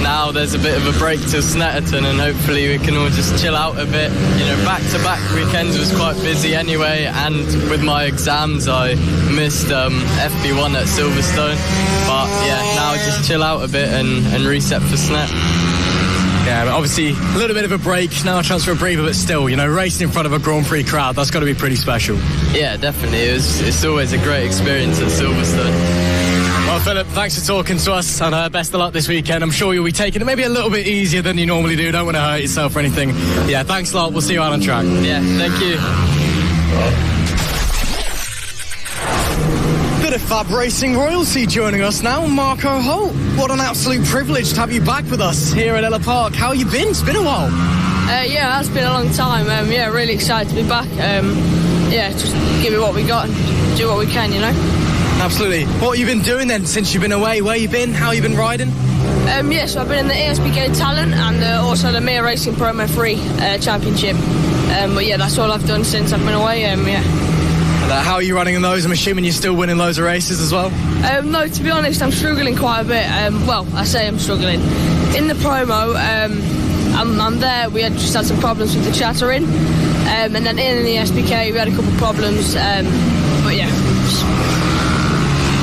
now there's a bit of a break till Snetterton, and hopefully we can all just chill out a bit. You know, back-to-back weekends was quite busy anyway, and with my exams I missed FP1 at Silverstone. But yeah, now just chill out a bit and reset for Snet. Yeah, but obviously a little bit of a break, now a chance for a breather, but still, you know, racing in front of a Grand Prix crowd, that's got to be pretty special. Yeah, definitely. It's always a great experience at Silverstone. Well, Philip, thanks for talking to us, and best of luck this weekend. I'm sure you'll be taking it maybe a little bit easier than you normally do. Don't want to hurt yourself or anything. Yeah, thanks a lot. We'll see you out on track. Yeah, thank you. Bit of FAB-Racing royalty joining us now, Marco Holt. What an absolute privilege to have you back with us here at Ellough Park. How you been? It's been a while. Yeah, it's been a long time. Really excited to be back. Just give it what we got and do what we can, you know. Absolutely. What have you been doing then since you've been away? Where you been? How you been riding? So I've been in the ASBK Talent and also the MIA Racing Pro M3 Championship. But yeah, that's all I've done since I've been away. How are you running in those? I'm assuming you're still winning loads of races as well? No, to be honest, I'm struggling quite a bit. I say I'm struggling. In the promo, I'm there. We just had some problems with the chattering. And then in the SBK, we had a couple of problems. But yeah.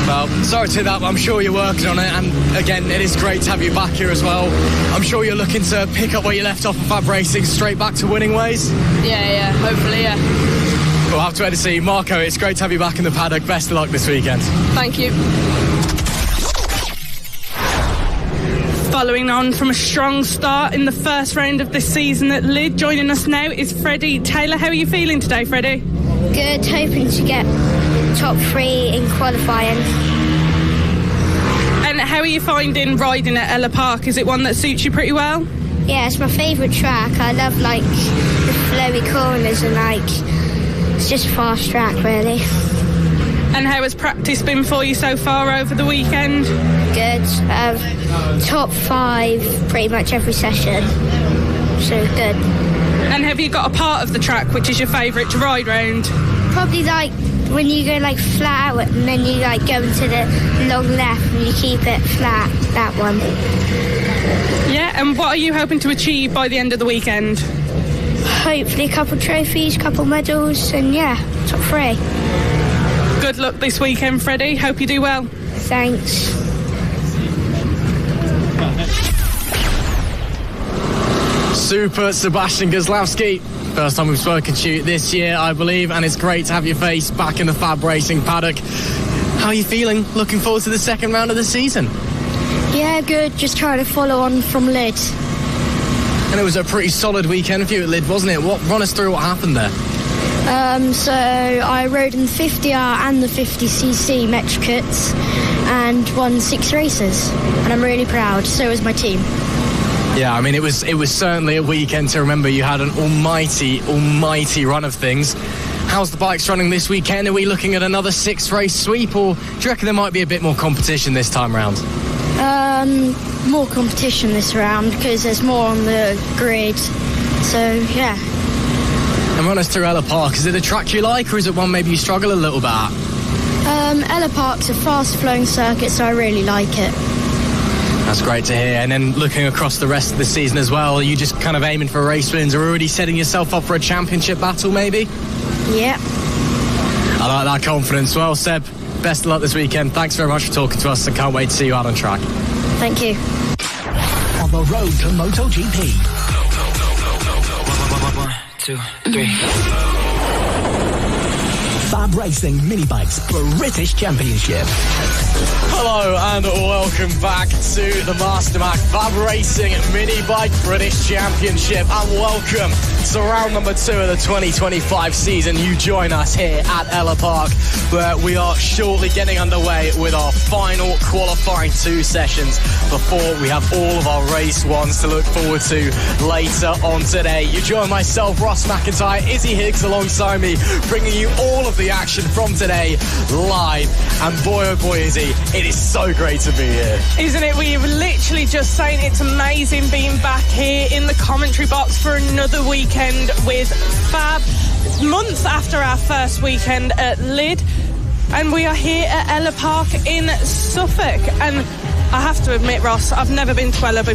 Well, sorry to hear that, but I'm sure you're working on it. And again, it is great to have you back here as well. I'm sure you're looking to pick up where you left off of FAB-Racing, straight back to winning ways. Yeah, hopefully, yeah. We'll have to wait to see. Marco, it's great to have you back in the paddock. Best of luck this weekend. Thank you. Following on from a strong start in the first round of this season at Lid, joining us now is Freddie Taylor. How are you feeling today, Freddie? Good, hoping to get top 3 in qualifying. And how are you finding riding at Ellough Park? Is it one that suits you pretty well? Yeah, it's my favourite track. I love the flowy corners and it's just a fast track really. And how has practice been for you so far over the weekend? Good. Top 5 pretty much every session. So good. And have you got a part of the track which is your favourite to ride round? Probably like when you go like flat out and then you like go into the long left and you keep it flat, that one. Yeah, and what are you hoping to achieve by the end of the weekend? Hopefully a couple trophies, couple medals, and yeah, top 3. Good luck this weekend, Freddie. Hope you do well. Thanks. Super Sebastian Goslavsky. First time we've spoken to you this year, I believe, and it's great to have your face back in the FAB-Racing paddock. How are you feeling? Looking forward to the second round of the season? Yeah, good. Just trying to follow on from Lid. And it was a pretty solid weekend for you at Lid, wasn't it? Run us through what happened there. So I rode in the 50R and the 50cc metricates and won 6 races. And I'm really proud. So was my team. Yeah, I mean, it was certainly a weekend to remember. You had an almighty run of things. How's the bikes running this weekend? Are we looking at another 6-race sweep, or do you reckon there might be a bit more competition this time round? More competition this round because there's more on the grid. So, yeah. And run us through Ellough Park. Is it a track you like, or is it one maybe you struggle a little bit at? Ellough Park's a fast-flowing circuit, so I really like it. That's great to hear. And then looking across the rest of the season as well, are you just kind of aiming for race wins, or already setting yourself up for a championship battle maybe? Yeah. I like that confidence. Well, Seb, best of luck this weekend. Thanks very much for talking to us, and can't wait to see you out on track. Thank you. On the road to Moto GP. 1, 2, 3. FAB-Racing Minibikes British Championship. Hello and welcome back to the MasterMac FAB-Racing Minibike British Championship, and welcome to round number 2 of the 2025 season. You join us here at Ellough Park, where we are shortly getting underway with our final qualifying 2 sessions before we have all of our race ones to look forward to later on today. You join myself, Ross McIntyre, Izzy Higgs alongside me, bringing you all of the action from today live. And boy oh boy, Izzy, it is so great to be here. Isn't it? We were literally just saying it's amazing being back here in the commentary box for another weekend with Fab, months after our first weekend at Lid. And we are here at Ellough Park in Suffolk. And I have to admit, Ross, I've never been to Ellough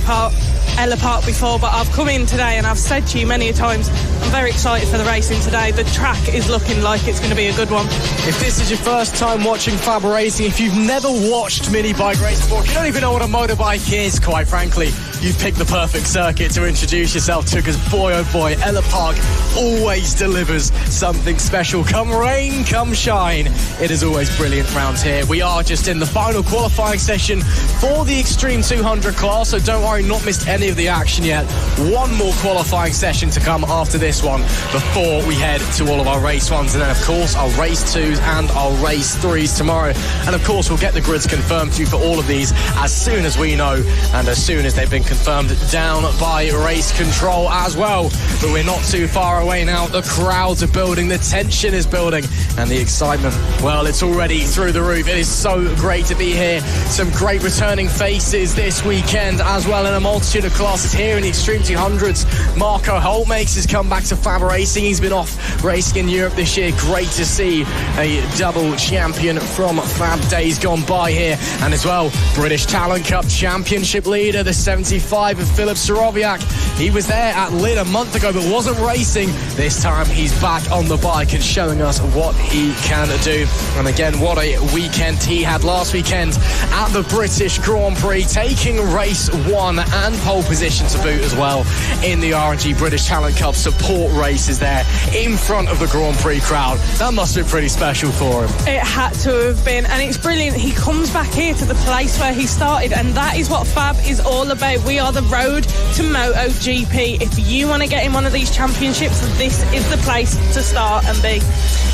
Park before, but I've come in today and I've said to you many times, I'm very excited for the racing today. The track is looking like it's going to be a good one. If this is your first time watching Fab Racing, if you've never watched minibike race before, if you don't even know what a motorbike is, quite frankly, you've picked the perfect circuit to introduce yourself to, because boy oh boy, Ellough Park always delivers something special. Come rain, come shine, it is always brilliant round here. We are just in the final qualifying session for the Extreme 200 class, so don't worry, not missed any of the action yet. One more qualifying session to come after this one before we head to all of our race ones, and then of course our race 2s and our race 3s tomorrow. And of course we'll get the grids confirmed to you for all of these as soon as we know, and as soon as they've been confirmed down by race control as well. But we're not too far away now. The crowds are building, the tension is building, and the excitement, well, it's already through the roof. It is so great to be here. Some great returning faces this weekend as well in a multitude of classes here in the Extreme 200s. Marco Holt makes his comeback to Fab Racing. He's been off racing in Europe this year. Great to see a double champion from Fab days gone by here. And as well, British Talent Cup Championship leader, the 75 of Philip Sorowiak. He was there at Lid a month ago but wasn't racing. This time he's back on the bike and showing us what he can do. And again, what a weekend he had last weekend at the British Grand Prix, taking race 1 and pole position to boot as well in the R&G British Talent Cup support races there in front of the Grand Prix crowd. That must have been pretty special for him. It had to have been, and it's brilliant. He comes back here to the place where he started, and that is what Fab is all about. We are the road to Moto GP. GP. If you want to get in one of these championships, this is the place to start and be.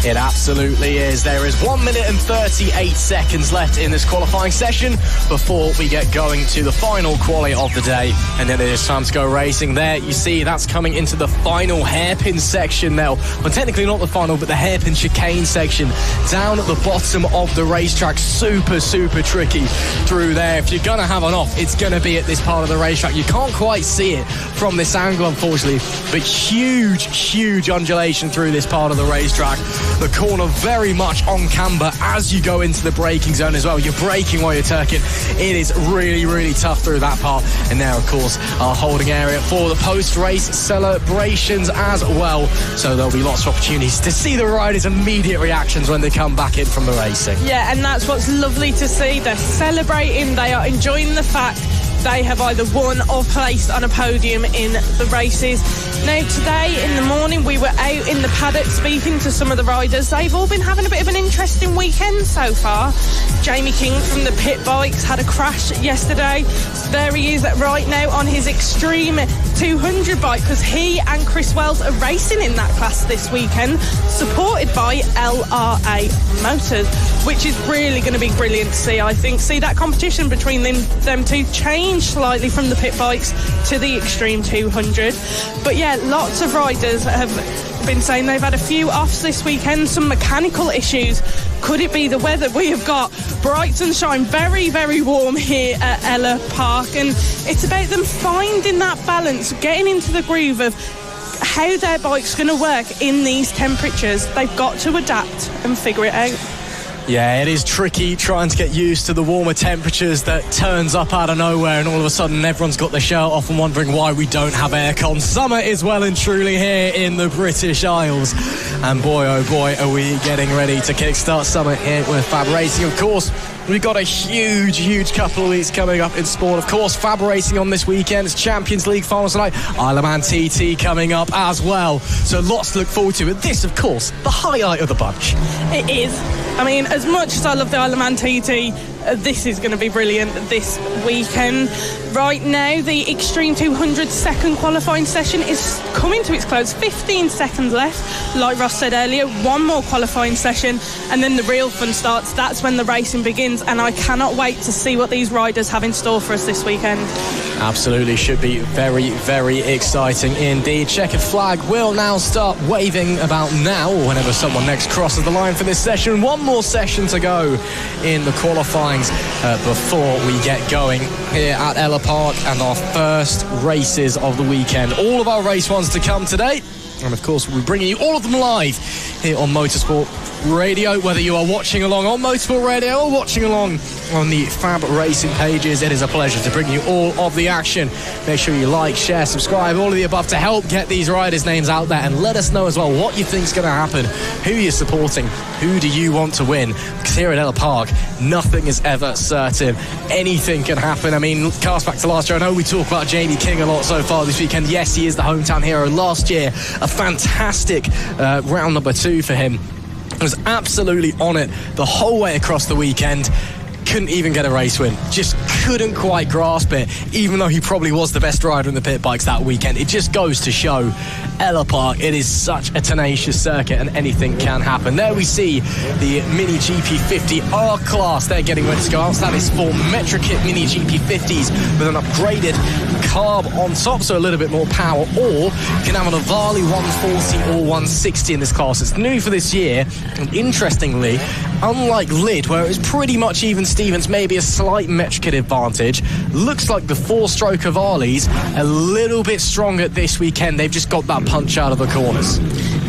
It absolutely is. There is 1 minute and 38 seconds left in this qualifying session before we get going to the final quali of the day, and then it is time to go racing. There you see that's coming into the final hairpin section now. Well, technically not the final, but the hairpin chicane section down at the bottom of the racetrack. Super tricky through there. If you're gonna have an off, it's gonna be at this part of the racetrack. You can't quite see it from this angle, unfortunately, but huge undulation through this part of the racetrack. The corner very much on camber as you go into the braking zone as well. You're braking while you're turking. It is really tough through that part. And now, of course, our holding area for the post-race celebrations as well. So there'll be lots of opportunities to see the riders' immediate reactions when they come back in from the racing. Yeah, and that's what's lovely to see. They're celebrating. They are enjoying the fact they have either won or placed on a podium in the races. Now, today in the morning, we were out in the paddock speaking to some of the riders. They've all been having a bit of an interesting weekend so far. Jamie King from the pit bikes had a crash yesterday. There he is right now on his Extreme 200 bike, because he and Chris Wells are racing in that class this weekend, supported by LRA Motors, which is really going to be brilliant to see, I think. See that competition between them two change slightly from the pit bikes to the Extreme 200. But yeah, lots of riders have been saying they've had a few offs this weekend, some mechanical issues. Could it be the weather? We have got bright sunshine, very warm here at Ellough Park, and it's about them finding that balance, getting into the groove of how their bike's going to work in these temperatures. They've got to adapt and figure it out. Yeah, it is tricky trying to get used to the warmer temperatures that turns up out of nowhere, and all of a sudden everyone's got their shirt off and wondering why we don't have aircon. Summer is well and truly here in the British Isles, and boy oh boy are we getting ready to kickstart summer here with FAB-Racing. Of course, we've got a huge couple of weeks coming up in sport. Of course, FAB-Racing on this weekend. It's Champions League finals tonight. Isle of Man TT coming up as well. So lots to look forward to. But this, of course, the highlight of the bunch. It is. I mean, as much as I love the Isle of Man TT, this is going to be brilliant this weekend. Right now, the Extreme 200 second qualifying session is coming to its close. 15 seconds left. Like Ross said earlier, one more qualifying session, and then the real fun starts. That's when the racing begins, and I cannot wait to see what these riders have in store for us this weekend. Absolutely, should be very exciting indeed. Checkered flag will now start waving about now, or whenever someone next crosses the line for this session. One more session to go in the qualifyings before we get going here at Ellough Park, and our first races of the weekend. All of our race ones to come today, and of course we'll be bringing you all of them live here on Motorsport Radio, whether you are watching along on Motorsport Radio or watching along on the FAB-Racing pages. It is a pleasure to bring you all of the action. Make sure you like, share, subscribe, all of the above to help get these riders' names out there, and let us know as well what you think is going to happen, who you're supporting, who do you want to win, because here at Ellough Park nothing is ever certain. Anything can happen. I mean, cast back to last year, I know we talk about Jamie King a lot so far this weekend. Yes, he is the hometown hero. Last year, a fantastic round number 2 for him. Was absolutely on it the whole way across the weekend. Couldn't even get a race win. Just couldn't quite grasp it, even though he probably was the best rider in the pit bikes that weekend. It just goes to show Ellough Park, it is such a tenacious circuit and anything can happen. There we see the Mini GP50 R class. They're getting ready to go out. That is for Metric Kit Mini GP50s with an upgraded carb on top, so a little bit more power, or you can have an Avali 140 or 160 in this class. It's new for this year, and interestingly, unlike Lid, where it was pretty much even Stevens, maybe a slight Metric Kit advantage, looks like the 4-stroke Avali's a little bit stronger this weekend. They've just got that punch out of the corners.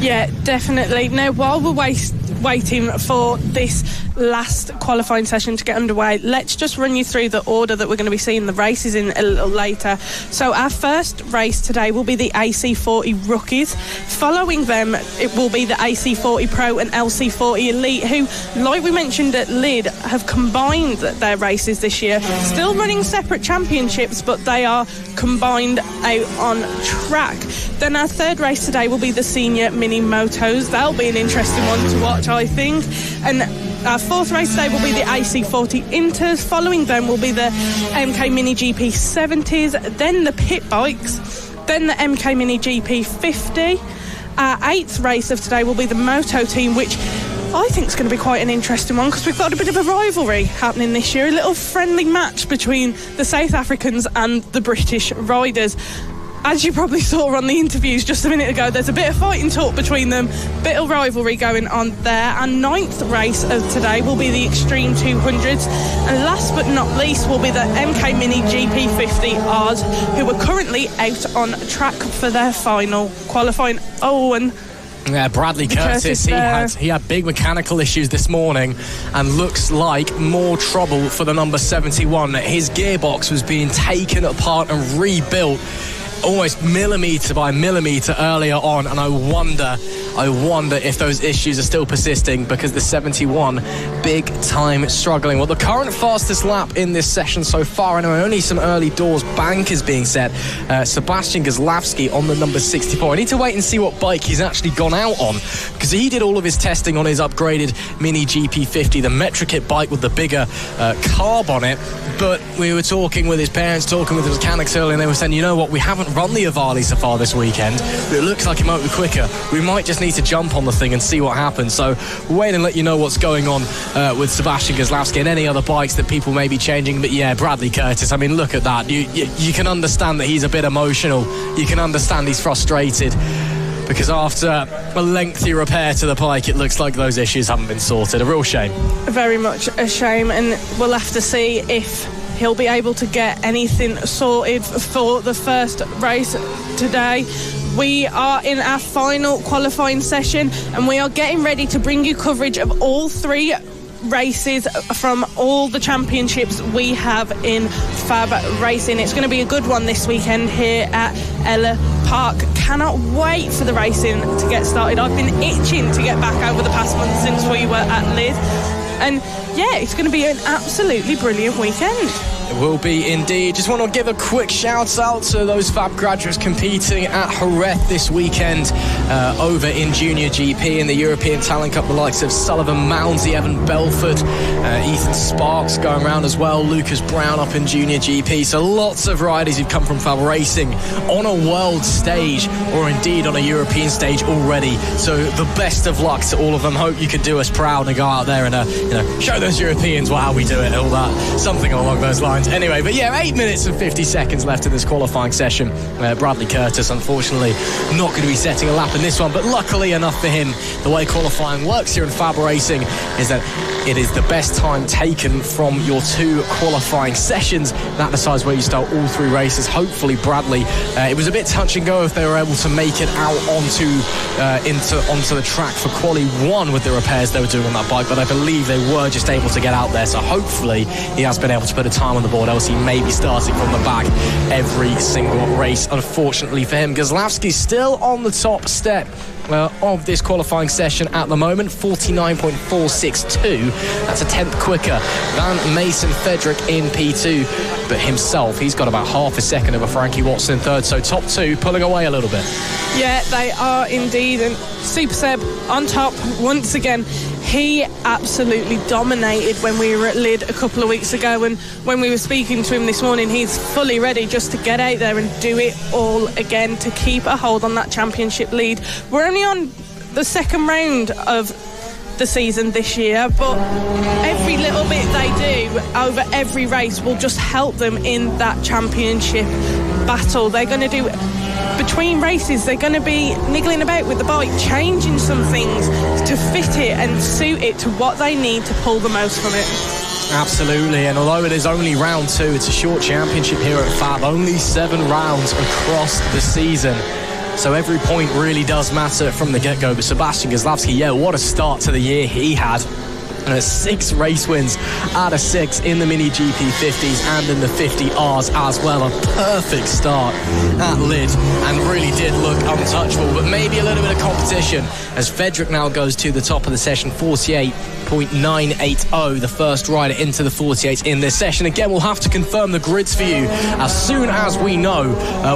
Yeah, definitely. Now, while we're waiting for this last qualifying session to get underway, let's just run you through the order that we're going to be seeing the races in a little later. So our first race today will be the AC40 Rookies. Following them, it will be the AC40 Pro and LC40 Elite, who, like we mentioned at Lid, have combined their races this year. Still running separate championships, but they are combined out on track. Then our third race today will be the Senior Mini Motos. That'll be an interesting one to watch, I think. And our fourth race today will be the AC40 Inters. Following them will be the MK Mini GP 70s, then the pit bikes. Then the MK Mini GP 50. Our 8th race of today will be the Moto team, which I think is going to be quite an interesting one because we've got a bit of a rivalry happening this year, a little friendly match between the South Africans and the British riders. As you probably saw on the interviews just a minute ago, there's a bit of fighting talk between them, bit of rivalry going on there. Our 9th race of today will be the Extreme 200s, and last but not least will be the MK Mini GP 50Rs, who are currently out on track for their final qualifying. Oh, and yeah, Bradley Curtis, he had big mechanical issues this morning and looks like more trouble for the number 71. His gearbox was being taken apart and rebuilt almost millimetre by millimetre earlier on, and I wonder if those issues are still persisting because the 71 big time struggling. Well, the current fastest lap in this session so far, anyway, only some early doors bankers being set. Sebastian Gazlawski on the number 64. I need to wait and see what bike he's actually gone out on because he did all of his testing on his upgraded Mini GP50, the Metrokit bike with the bigger carb on it. But we were talking with his parents, talking with the mechanics earlier, and they were saying, you know what, we haven't run the Avali so far this weekend, but it looks like it might be quicker. We might just need to jump on the thing and see what happens. So we'll wait and let you know what's going on with Sebastian Gazlawski and any other bikes that people may be changing. But yeah, Bradley Curtis, I mean, look at that. You can understand that he's a bit emotional. You can understand he's frustrated because after a lengthy repair to the bike, it looks like those issues haven't been sorted. A real shame. Very much a shame, and we'll have to see if he'll be able to get anything sorted for the first race today. We are in our final qualifying session, and we are getting ready to bring you coverage of all 3 races from all the championships we have in FAB-Racing. It's going to be a good one this weekend here at Ellough Park. Cannot wait for the racing to get started. I've been itching to get back over the past month since we were at Lid. And yeah, it's going to be an absolutely brilliant weekend. It will be indeed. Just want to give a quick shout out to those FAB graduates competing at Jerez this weekend over in Junior GP in the European Talent Cup. The likes of Sullivan Mounsey, Evan Belford, Ethan Sparks going around as well, Lucas Brown up in Junior GP. So lots of riders who've come from FAB-Racing on a world stage or indeed on a European stage already. So the best of luck to all of them. Hope you can do us proud and go out there and show those Europeans how we do it, all that, something along those lines. Anyway, but yeah, 8 minutes and 50 seconds left in this qualifying session. Bradley Curtis, unfortunately, not going to be setting a lap in this one, but luckily enough for him, the way qualifying works here in FAB-Racing is that it is the best time taken from your 2 qualifying sessions. That decides where you start all 3 races. Hopefully, Bradley, it was a bit touch and go if they were able to make it out onto the track for Quali 1 with the repairs they were doing on that bike, but I believe they were just able to get out there, so hopefully he has been able to put a time on the board, else he may be starting from the back every single race. Unfortunately for him, Gazlawski's still on the top step of this qualifying session at the moment, 49.462. That's a 10th quicker than Mason Fedrick in P2, but himself, he's got about half a second over Frankie Watson in 3rd, so top 2 pulling away a little bit. Yeah, they are indeed, and Super Seb on top once again. He absolutely dominated when we were at Lid a couple of weeks ago, and when we were speaking to him this morning, he's fully ready just to get out there and do it all again to keep a hold on that championship lead. We're only on the 2nd round of the season this year, but every little bit they do over every race will just help them in that championship battle. They're going to do between races, they're going to be niggling about with the bike, changing some things to fit it and suit it to what they need to pull the most from it. Absolutely, and although it is only round 2, it's a short championship here at FAB, only 7 rounds across the season. So every point really does matter from the get-go. But Sebastian Gazlawski, yeah, what a start to the year he had. 6 race wins out of 6 in the Mini GP50s and in the 50Rs as well. A perfect start at Lid and really did look untouchable, but maybe a little bit of competition as Fedrick now goes to the top of the session, 48.980, the first rider into the 48 in this session. Again, we'll have to confirm the grids for you as soon as we know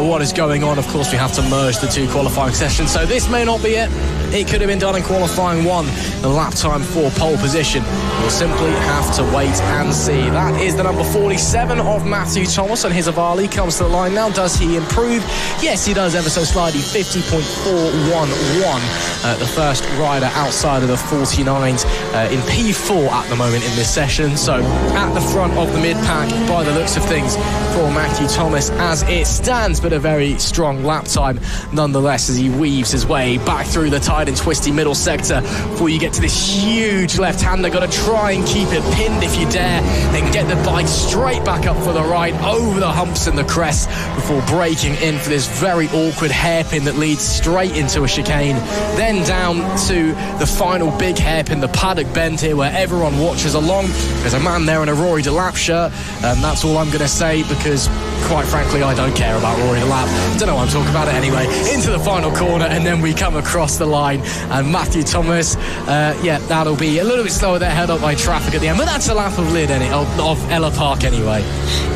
what is going on. Of course, we have to merge the 2 qualifying sessions, so this may not be it. It could have been done in qualifying 1, the lap time for pole position. session. We'll simply have to wait and see. That is the number 47 of Matthew Thomas on his Avali. Comes to the line now. Does he improve? Yes, he does, ever so slightly. 50.411. The first rider outside of the 49s in P4 at the moment in this session. So at the front of the mid-pack by the looks of things for Matthew Thomas as it stands, but a very strong lap time nonetheless as he weaves his way back through the tight and twisty middle sector before you get to this huge left-hander. Got to try and keep it pinned if you dare, then get the bike straight back up for the right over the humps and the crest before breaking in for this very awkward hairpin that leads straight into a chicane, then down to the final big hairpin, the Paddock bend here, where everyone watches along. There's a man there in a Rory Delap shirt, and that's all I'm going to say, because quite frankly I don't care about Rory Delap. Don't know why I'm talking about it anyway. Into the final corner, and then we come across the line, and Matthew Thomas, that'll be a little bit slower there, held up by traffic at the end, but that's a lap of Ellough Park anyway.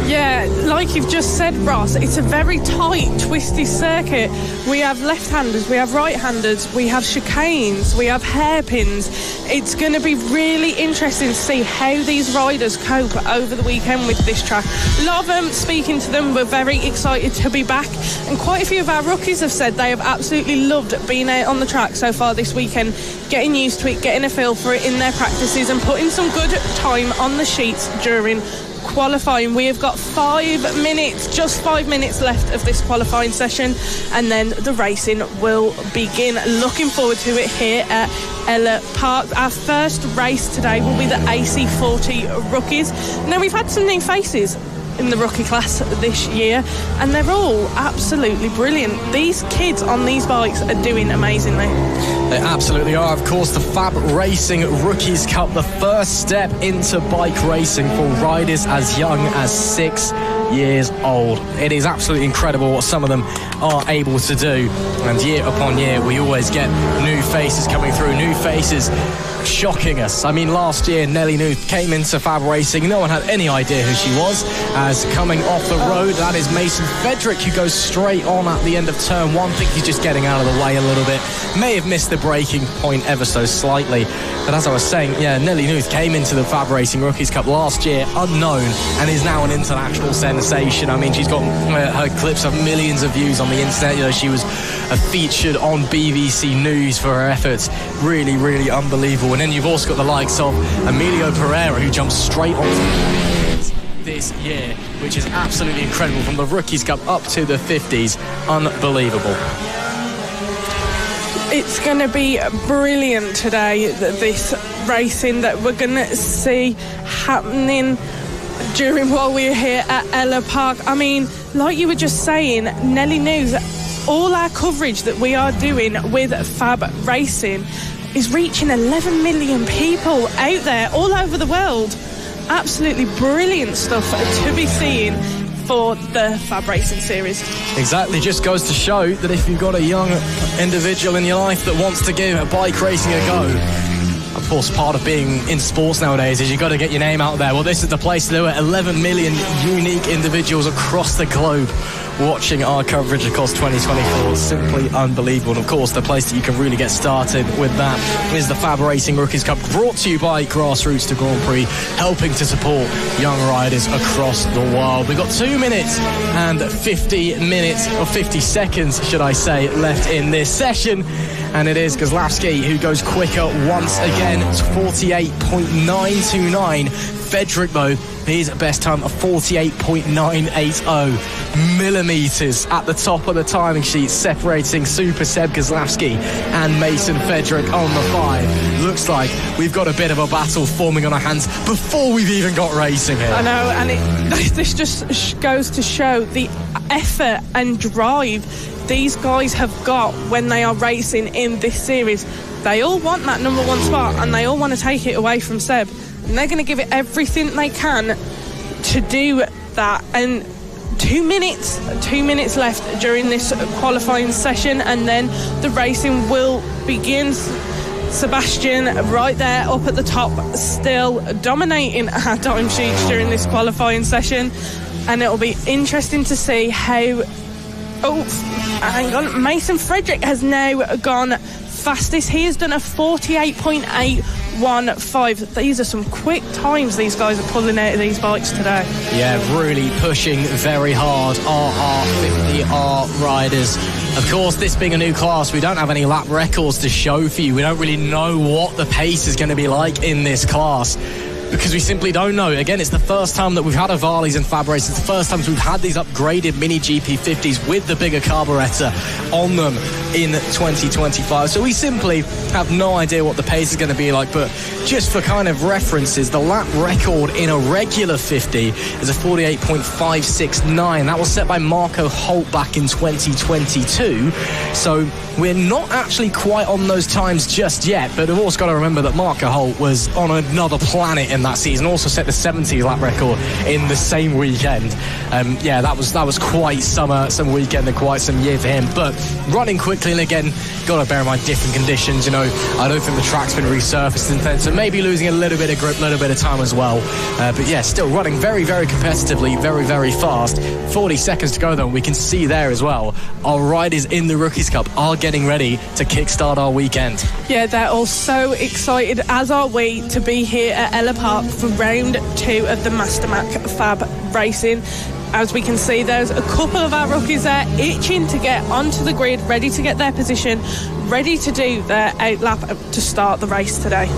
Yeah, like you've just said, Ross, it's a very tight, twisty circuit. We have left-handers, we have right-handers, we have chicanes, we have hairpins. It's going to be really interesting to see how these riders cope over the weekend with this track. A lot of them, speaking to them, were very excited to be back, and quite a few of our rookies have said they have absolutely loved being out on the track so far this weekend, getting used to it, getting a feel for it in their practices and putting some good time on the sheets during qualifying. We have got 5 minutes, just 5 minutes left of this qualifying session, and then the racing will begin. Looking forward to it here at Ellough Park. Our first race today will be the AC40 rookies. Now, we've had some new faces in the rookie class this year, and they're all absolutely brilliant. These kids on these bikes are doing amazingly. They absolutely are. Of course, the FAB-Racing Rookies Cup, the first step into bike racing for riders as young as 6 years old. It is absolutely incredible what some of them are able to do, and year upon year we always get new faces coming through, new faces shocking us. I mean, last year Nelly Nuth came into FAB-Racing, no one had any idea who she was, as coming off the road, that is Mason Fedrick, who goes straight on at the end of turn 1. I think he's just getting out of the way a little bit, may have missed the braking point ever so slightly, but as I was saying, Nelly Nuth came into the FAB-Racing Rookies Cup last year unknown and is now an international sensation. I mean, she's got her clips of millions of views on the internet. She was featured on BBC News for her efforts. Really, really unbelievable. And then you've also got the likes of Emilio Pereira, who jumps straight onto this year, which is absolutely incredible, from the Rookies Cup up to the 50s. Unbelievable. It's going to be brilliant today, this racing that we're going to see happening while we're here at Ellough Park. I mean, like you were just saying, Nelly News, all our coverage that we are doing with FAB-Racing is reaching 11 million people out there all over the world. Absolutely brilliant stuff to be seeing for the FAB-Racing series. Exactly, just goes to show that if you've got a young individual in your life that wants to give bike racing a go, of course, part of being in sports nowadays is you've got to get your name out there. Well, this is the place to do it. 11 million unique individuals across the globe watching our coverage across 2024. Simply unbelievable. And of course, the place that you can really get started with that is the FAB-Racing Rookies Cup, brought to you by Grassroots to Grand Prix, helping to support young riders across the world. We've got 2 minutes and 50 seconds, should I say, left in this session. And it is Kozlowski who goes quicker once again. It's 48.929. Fedrick, though, his best time of 48.980 millimetres at the top of the timing sheet, separating Super Seb Kozlowski and Mason Fedrick on the 5. Looks like we've got a bit of a battle forming on our hands before we've even got racing here. I know, and this just goes to show the effort and drive these guys have got when they are racing in this series. They all want that number 1 spot, and they all want to take it away from Seb, and they're going to give it everything they can to do that. And 2 minutes left during this qualifying session, and then the racing will begin. Sebastian right there up at the top, still dominating our time sheets during this qualifying session, and it'll be interesting to see how Mason Fedrick has now gone fastest. He has done a 48.8 2:01.15. These are some quick times these guys are pulling out of these bikes today. Yeah, really pushing very hard, RR50R riders. Of course, this being a new class, we don't have any lap records to show for you. We don't really know what the pace is going to be like in this class, because we simply don't know. Again, it's the first time that we've had a Varley's and FAB-Racing. It's the first time we've had these upgraded Mini GP50s with the bigger carburettor on them in 2025. So we simply have no idea what the pace is going to be like. But just for kind of references, the lap record in a regular 50 is a 48.569. That was set by Marco Holt back in 2022. So we're not actually quite on those times just yet. But we've also got to remember that Marco Holt was on another planet in that season, also set the 70s lap record in the same weekend. Yeah, that was quite some weekend and quite some year for him. But running quickly, and again, got to bear in mind different conditions. You know, I don't think the track's been resurfaced since then, so maybe losing a little bit of grip, a little bit of time as well. But yeah, still running very, very competitively, very, very fast. 40 seconds to go though. We can see there as well, our riders in the Rookies Cup are getting ready to kickstart our weekend. Yeah, they're all so excited, as are we, to be here at Ellough Park for round 2 of the MasterMac FAB-Racing. As we can see, there's a couple of our rookies there itching to get onto the grid, ready to get their position, ready to do their out lap to start the race today.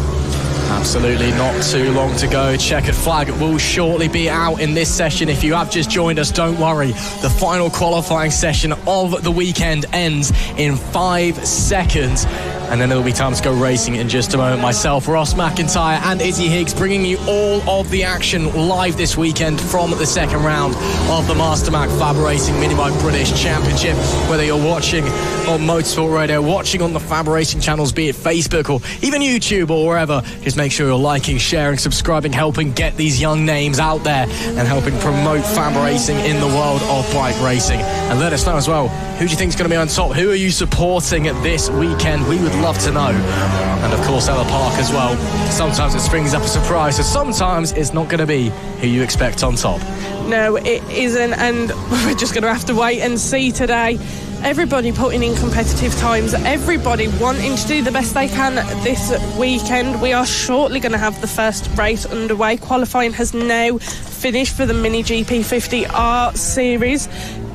Absolutely, not too long to go. Checkered flag will shortly be out in this session. If you have just joined us, don't worry. The final qualifying session of the weekend ends in 5 seconds. And then it'll be time to go racing in just a moment. Myself, Ross McIntyre and Izzy Higgs bringing you all of the action live this weekend from the second round of the MasterMac FAB-Racing Minibike British Championship. Whether you're watching on Motorsport Radio, watching on the FAB-Racing channels, be it Facebook or even YouTube or wherever, just make sure you're liking, sharing, subscribing, helping get these young names out there and helping promote FAB-Racing in the world of bike racing. And let us know as well, who do you think is going to be on top? Who are you supporting this weekend? We would love to know. And of course, Ellough Park as well. Sometimes it springs up a surprise, so sometimes it's not going to be who you expect on top. No, it isn't, and we're just going to have to wait and see today. Everybody putting in competitive times, everybody wanting to do the best they can this weekend. We are shortly going to have the first race underway. Qualifying has now finished for the Mini GP 50R series,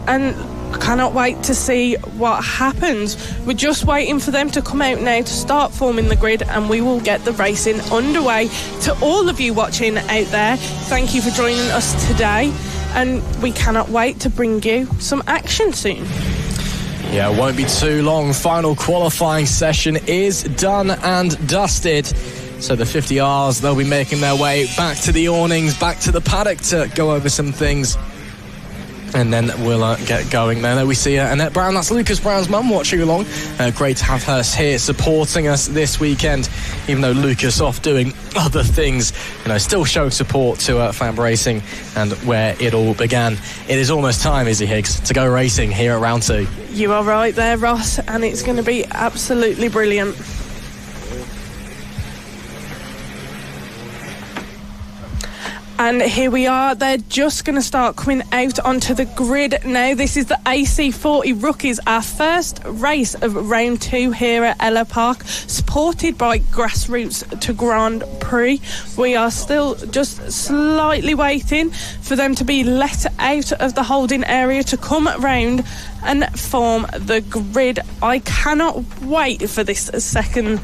and I cannot wait to see what happens. We're just waiting for them to come out now to start forming the grid, and we will get the racing underway. To all of you watching out there, thank you for joining us today, and we cannot wait to bring you some action soon. Yeah, it won't be too long. Final qualifying session is done and dusted. So the 50Rs, they'll be making their way back to the awnings, back to the paddock to go over some things. And then we'll get going. There we see Annette Brown. That's Lucas Brown's mum watching along. Great to have her here supporting us this weekend, even though Lucas off doing other things, you know, still showing support to FAB-Racing and where it all began. It is almost time, Izzy Higgs, to go racing here at round 2. You are right there, Ross, and it's going to be absolutely brilliant. And here we are, they're just going to start coming out onto the grid now. This is the AC40 Rookies, our first race of round 2 here at Ellough Park, supported by Grassroots to Grand Prix. We are still just slightly waiting for them to be let out of the holding area to come round and form the grid. I cannot wait for this second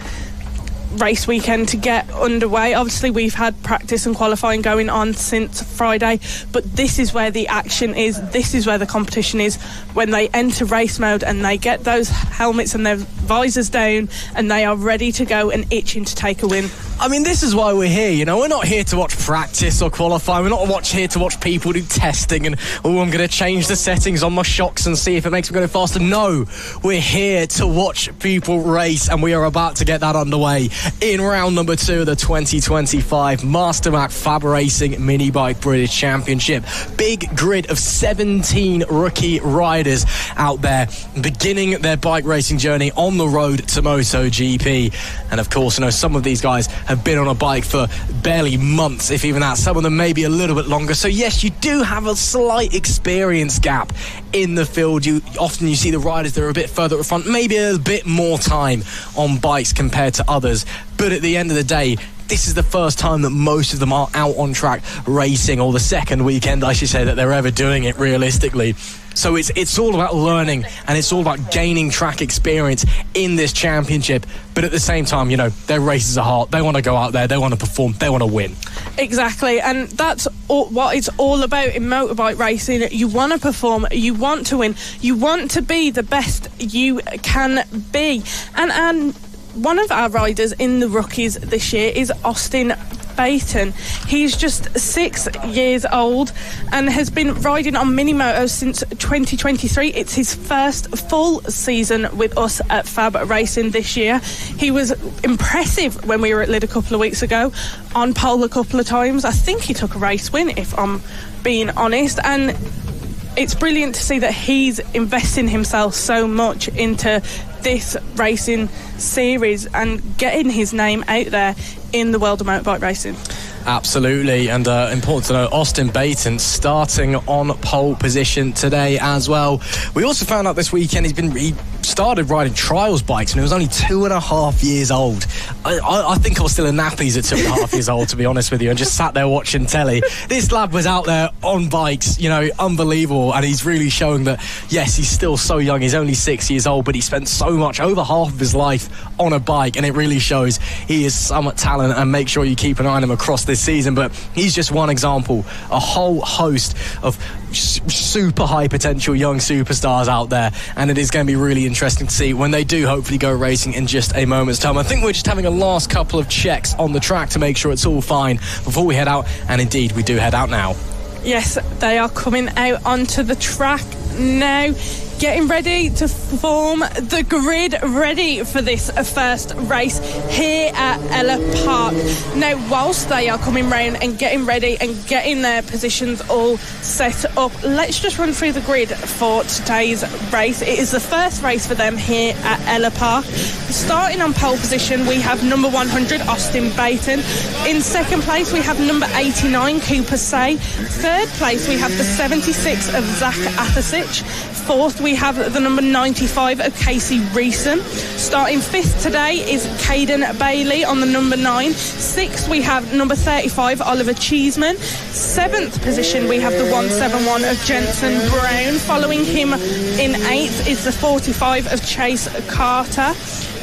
race weekend to get underway. Obviously we've had practice and qualifying going on since Friday, but this is where the action is, this is where the competition is, when they enter race mode and they get those helmets and their visors down and they are ready to go and itching to take a win. I mean, this is why we're here, you know. We're not here to watch practice or qualify. We're not here to watch people do testing and, oh, I'm going to change the settings on my shocks and see if it makes me go faster. No, we're here to watch people race, and we are about to get that underway in round number 2 of the 2025 MasterMac FAB-Racing Minibike British Championship. Big grid of 17 rookie riders out there beginning their bike racing journey on the road to Moto GP. And of course, you know, some of these guys have been on a bike for barely months, if even that. Some of them maybe a little bit longer. So yes, you do have a slight experience gap in the field. Often you see the riders that are a bit further at the front, maybe a bit more time on bikes compared to others. But at the end of the day, this is the first time that most of them are out on track racing, or the second weekend, I should say, that they're ever doing it realistically. So it's all about learning, and it's all about gaining track experience in this championship. But at the same time, their races are hard. They want to go out there, they want to perform, they want to win. Exactly, and that's what it's all about in motorbike racing. You want to perform, you want to win, you want to be the best you can be. And one of our riders in the rookies this year is Austin Baton. He's just 6 years old and has been riding on mini motos since 2023. It's his first full season with us at FAB-Racing this year. He was impressive when we were at Lid a couple of weeks ago, on pole a couple of times. I think he took a race win, if I'm being honest, and it's brilliant to see that he's investing himself so much into this racing series and getting his name out there in the world of motorbike racing. Absolutely, and important to know, Austin Baton starting on pole position today as well. We also found out this weekend he started riding trials bikes when he was only 2.5 years old. I think I was still in nappies at 2.5 years old, to be honest with you, and just sat there watching telly. This lad was out there on bikes, unbelievable, and he's really showing that, yes, he's still so young. He's only 6 years old, but he spent so much, over half of his life on a bike, and it really shows he is so much talent, and make sure you keep an eye on him across this season. But he's just one example, a whole host of super high potential young superstars out there, and it is going to be really interesting to see when they do hopefully go racing in just a moment's time. I think we're just having a last couple of checks on the track to make sure it's all fine before we head out, and indeed we do head out now. Yes, they are coming out onto the track now, getting ready to form the grid, ready for this first race here at Ellough Park. Now, whilst they are coming round and getting ready and getting their positions all set up, let's just run through the grid for today's race. It is the first race for them here at Ellough Park. Starting on pole position, we have number 100, Austin Baton. In second place, we have number 89, Cooper Say. Third place, we have the 76 of Zach Athasich. Fourth, we have the number 95 of Casey Reeson. Starting fifth today is Caden Bailey on the number 9. Sixth, we have number 35, Oliver Cheeseman. Seventh position, we have the 171 of Jensen Brown. Following him in eighth is the 45 of Chase Carter.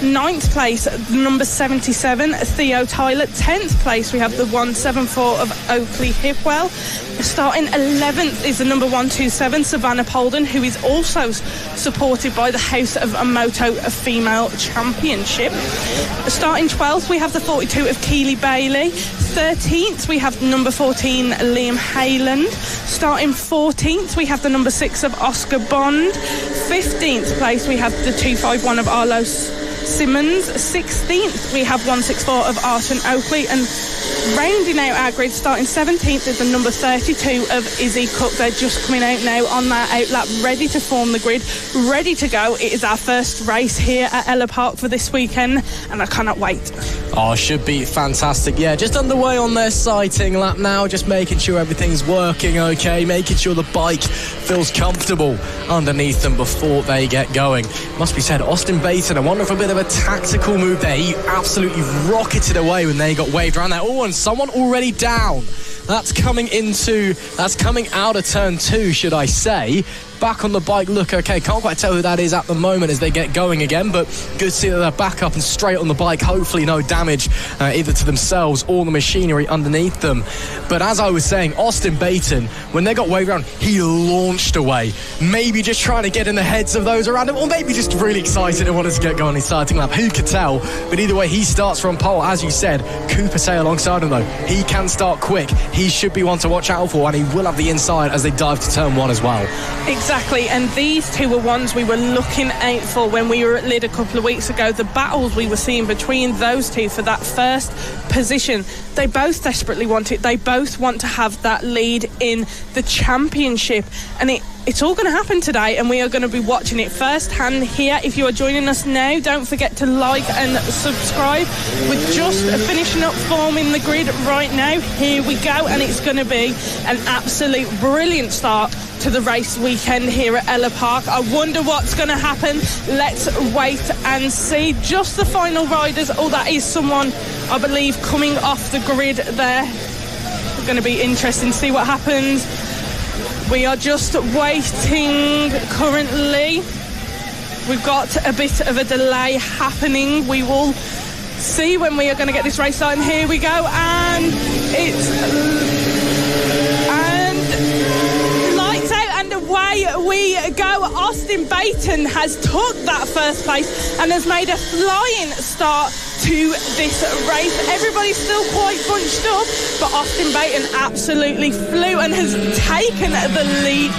Ninth place, number 77, Theo Tyler. 10th place, we have the 174 of Oakley Hipwell. Starting 11th is the number 127, Savannah Polden, who is also supported by the House of a Moto Female Championship. Starting 12th, we have the 42 of Keely Bailey. 13th, we have number 14, Liam Hayland. Starting 14th, we have the number 6 of Oscar Bond. 15th place, we have the 251 of Arlo Simmons. 16th, we have 164 of Arson Oakley, and rounding out our grid, starting 17th is the number 32 of Izzy Cook. They're just coming out now on that outlap, ready to form the grid, ready to go. It is our first race here at Ellough Park for this weekend, and I cannot wait. Oh, should be fantastic. Yeah, just underway on their sighting lap now, just making sure everything's working okay, making sure the bike feels comfortable underneath them before they get going. Must be said, Austin Baton, I wonder if a bit of a tactical move there. He absolutely rocketed away when they got waved around there. Oh, and someone already down. That's coming out of turn 2, should I say. Back on the bike, look okay. Can't quite tell who that is at the moment as they get going again, but good to see that they're back up and straight on the bike. Hopefully no damage either to themselves or the machinery underneath them. But as I was saying, Austin Baton, when they got waved around, he launched away. Maybe just trying to get in the heads of those around him, or maybe just really excited and wanted to get going his starting lap. Who could tell? But either way, he starts from pole. As you said, Cooper Say alongside him though. He can start quick. He should be one to watch out for, and he will have the inside as they dive to turn 1 as well. Exactly, and these two were ones we were looking out for when we were at Lid a couple of weeks ago. The battles we were seeing between those two for that first position, they both desperately want it. They both want to have that lead in the championship, and it it's all going to happen today, and we are going to be watching it firsthand here. If you are joining us now, don't forget to like and subscribe. We're just finishing up forming the grid right now. Here we go, and it's going to be an absolute brilliant start to the race weekend here at Ellough Park. I wonder what's going to happen. Let's wait and see. Just the final riders. Oh, that is someone, I believe, coming off the grid there. It's going to be interesting to see what happens. We are just waiting currently. We've got a bit of a delay happening. We will see when we are going to get this race started. Here we go, and it's lights out and away we go. Austin Baton has took that first place and has made a flying start to this race. Everybody's still quite bunched up, but Austin Baton absolutely flew and has taken the lead.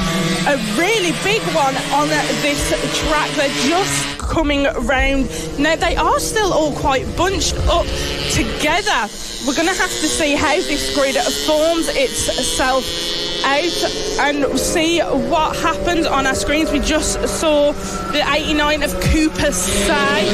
A really big one on this track. They're just coming round. Now, they are still all quite bunched up together. We're going to have to see how this grid forms itself out and see what happens on our screens. We just saw the 89 of Cooper Say,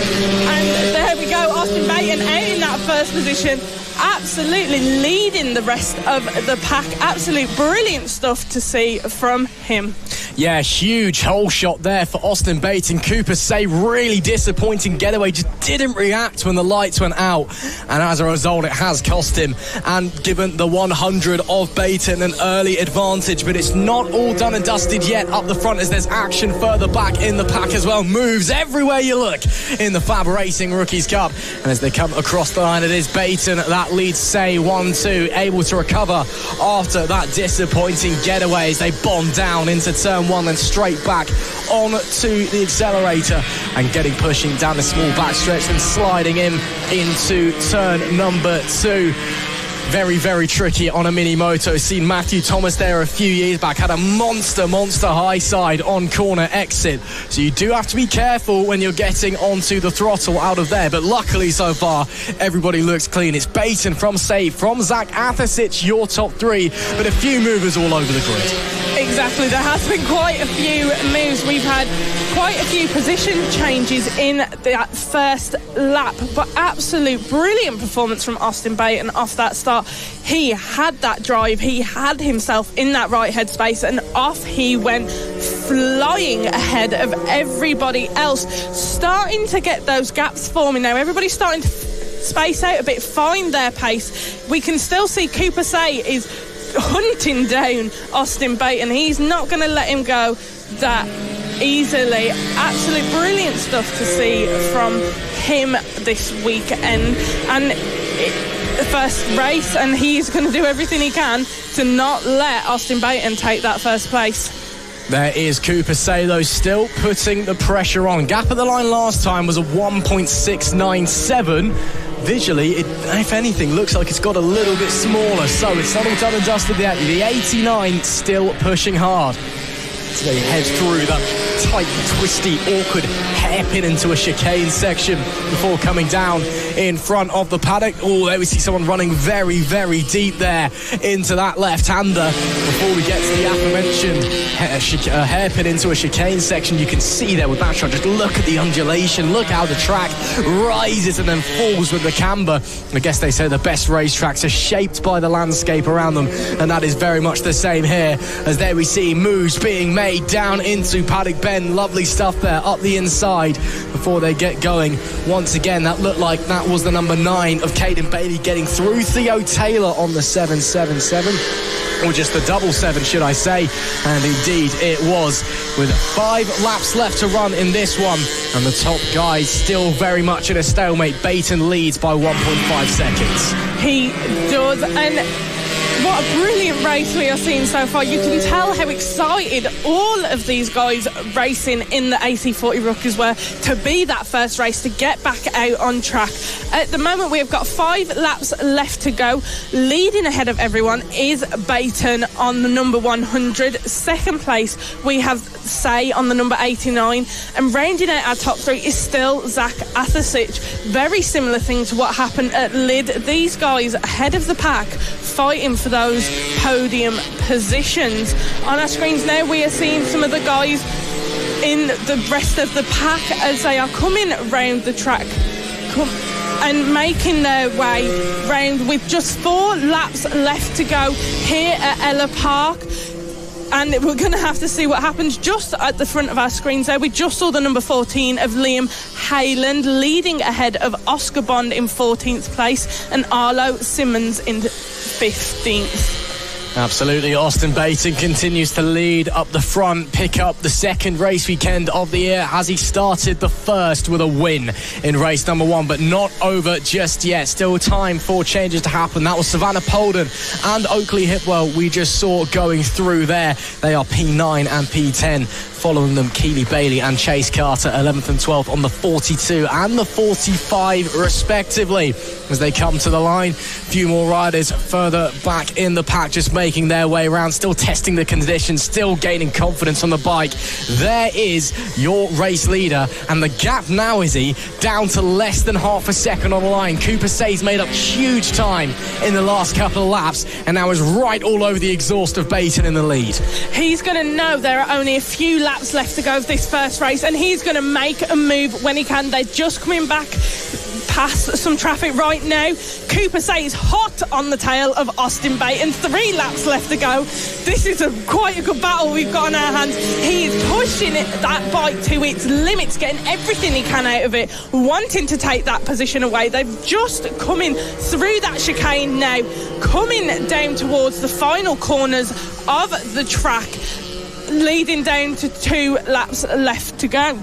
and there we go, Austin Baton out in that first position, absolutely leading the rest of the pack. Absolute brilliant stuff to see from him. Yeah, huge hole shot there for Austin Baton. Cooper Say, really disappointing getaway, just didn't react when the lights went out, and as a result it has cost him and given the 100 of Baton an early advantage. But it's not all done and dusted yet up the front, as there's action further back in the pack as well. Moves everywhere you look in the FAB-Racing Rookies Cup, and as they come across the line, it is Baton that leads Say 1-2, able to recover after that disappointing getaway as they bomb down into turn one and straight back onto the accelerator and pushing down the small backstretch and sliding into turn number 2. Very, very tricky on a mini moto. Seen Matthew Thomas there a few years back, had a monster high side on corner exit. So you do have to be careful when you're getting onto the throttle out of there. But luckily so far, everybody looks clean. It's Baton from Say, from Zach Athasic, your top 3, but a few movers all over the grid. Exactly, there has been quite a few moves. We've had quite a few position changes in that first lap, but absolute brilliant performance from Austin Baton off that start. He had that drive, he had himself in that right headspace, and off he went, flying ahead of everybody else, starting to get those gaps forming now. Everybody's starting to space out a bit, find their pace. We can still see Cooper Say is hunting down Austin Baton. He's not going to let him go that easily. Absolute brilliant stuff to see from him this weekend, and the first race, and he's going to do everything he can to not let Austin Baton take that first place. There is Cooper Say, though, still putting the pressure on. Gap at the line last time was a 1.697. Visually, it, if anything, looks like it's got a little bit smaller, so it's not all done and dusted yet. The 89 still pushing hard. So they head through that tight, twisty, awkward hairpin into a chicane section before coming down in front of the paddock. Oh, there we see someone running very, very deep there into that left-hander before we get to the aforementioned hairpin into a chicane section. You can see there with that shot, just look at the undulation, look how the track rises and then falls with the camber. I guess they say the best racetracks are shaped by the landscape around them, and that is very much the same here, as there we see moves being made down into Paddock Bend. Lovely stuff there up the inside before they get going. Once again, that looked like that was the number 9 of Caden Bailey getting through Theo Taylor on the 777. Or just the 777, should I say. And indeed it was, with 5 laps left to run in this one, and the top guys still very much in a stalemate. Baton leads by 1.5 seconds. He does, and what a brilliant race we are seeing so far. You can tell how excited all of these guys racing in the AC40 Rookies were to be that first race, to get back out on track. At the moment, we have got 5 laps left to go. Leading ahead of everyone is Baton on the number 100. Second place, we have Say on the number 89. And rounding out our top 3 is still Zach Athasic. Very similar thing to what happened at Lid. These guys ahead of the pack, fighting for those podium positions. On our screens now, we are seeing some of the guys in the rest of the pack as they are coming round the track and making their way round with just 4 laps left to go here at Ellough Park. And we're going to have to see what happens. Just at the front of our screens there, we just saw the number 14 of Liam Hayland leading ahead of Oscar Bond in 14th place and Arlo Simmons in 15th. Absolutely. Austin Baton continues to lead up the front, pick up the second race weekend of the year as he started the first with a win in race number 1, but not over just yet. Still time for changes to happen. That was Savannah Polden and Oakley Hipwell we just saw going through there. They are P9 and P10. Following them, Keely Bailey and Chase Carter, 11th and 12th on the 42 and the 45 respectively. As they come to the line, a few more riders further back in the pack just making their way around, still testing the conditions, still gaining confidence on the bike. There is your race leader, and the gap now, Izzy, down to less than half a second on the line. Cooper Say's made up huge time in the last couple of laps and now is right all over the exhaust of Baton in the lead. He's going to know there are only a few laps left to go of this first race, and he's going to make a move when he can. They're just coming back past some traffic right now. Cooper Say is hot on the tail of Austin Baton. 3 laps left to go. This is quite a good battle we've got on our hands. He is pushing that bike to its limits, getting everything he can out of it, wanting to take that position away. They've just coming through that chicane now, coming down towards the final corners of the track, leading down to 2 laps left to go.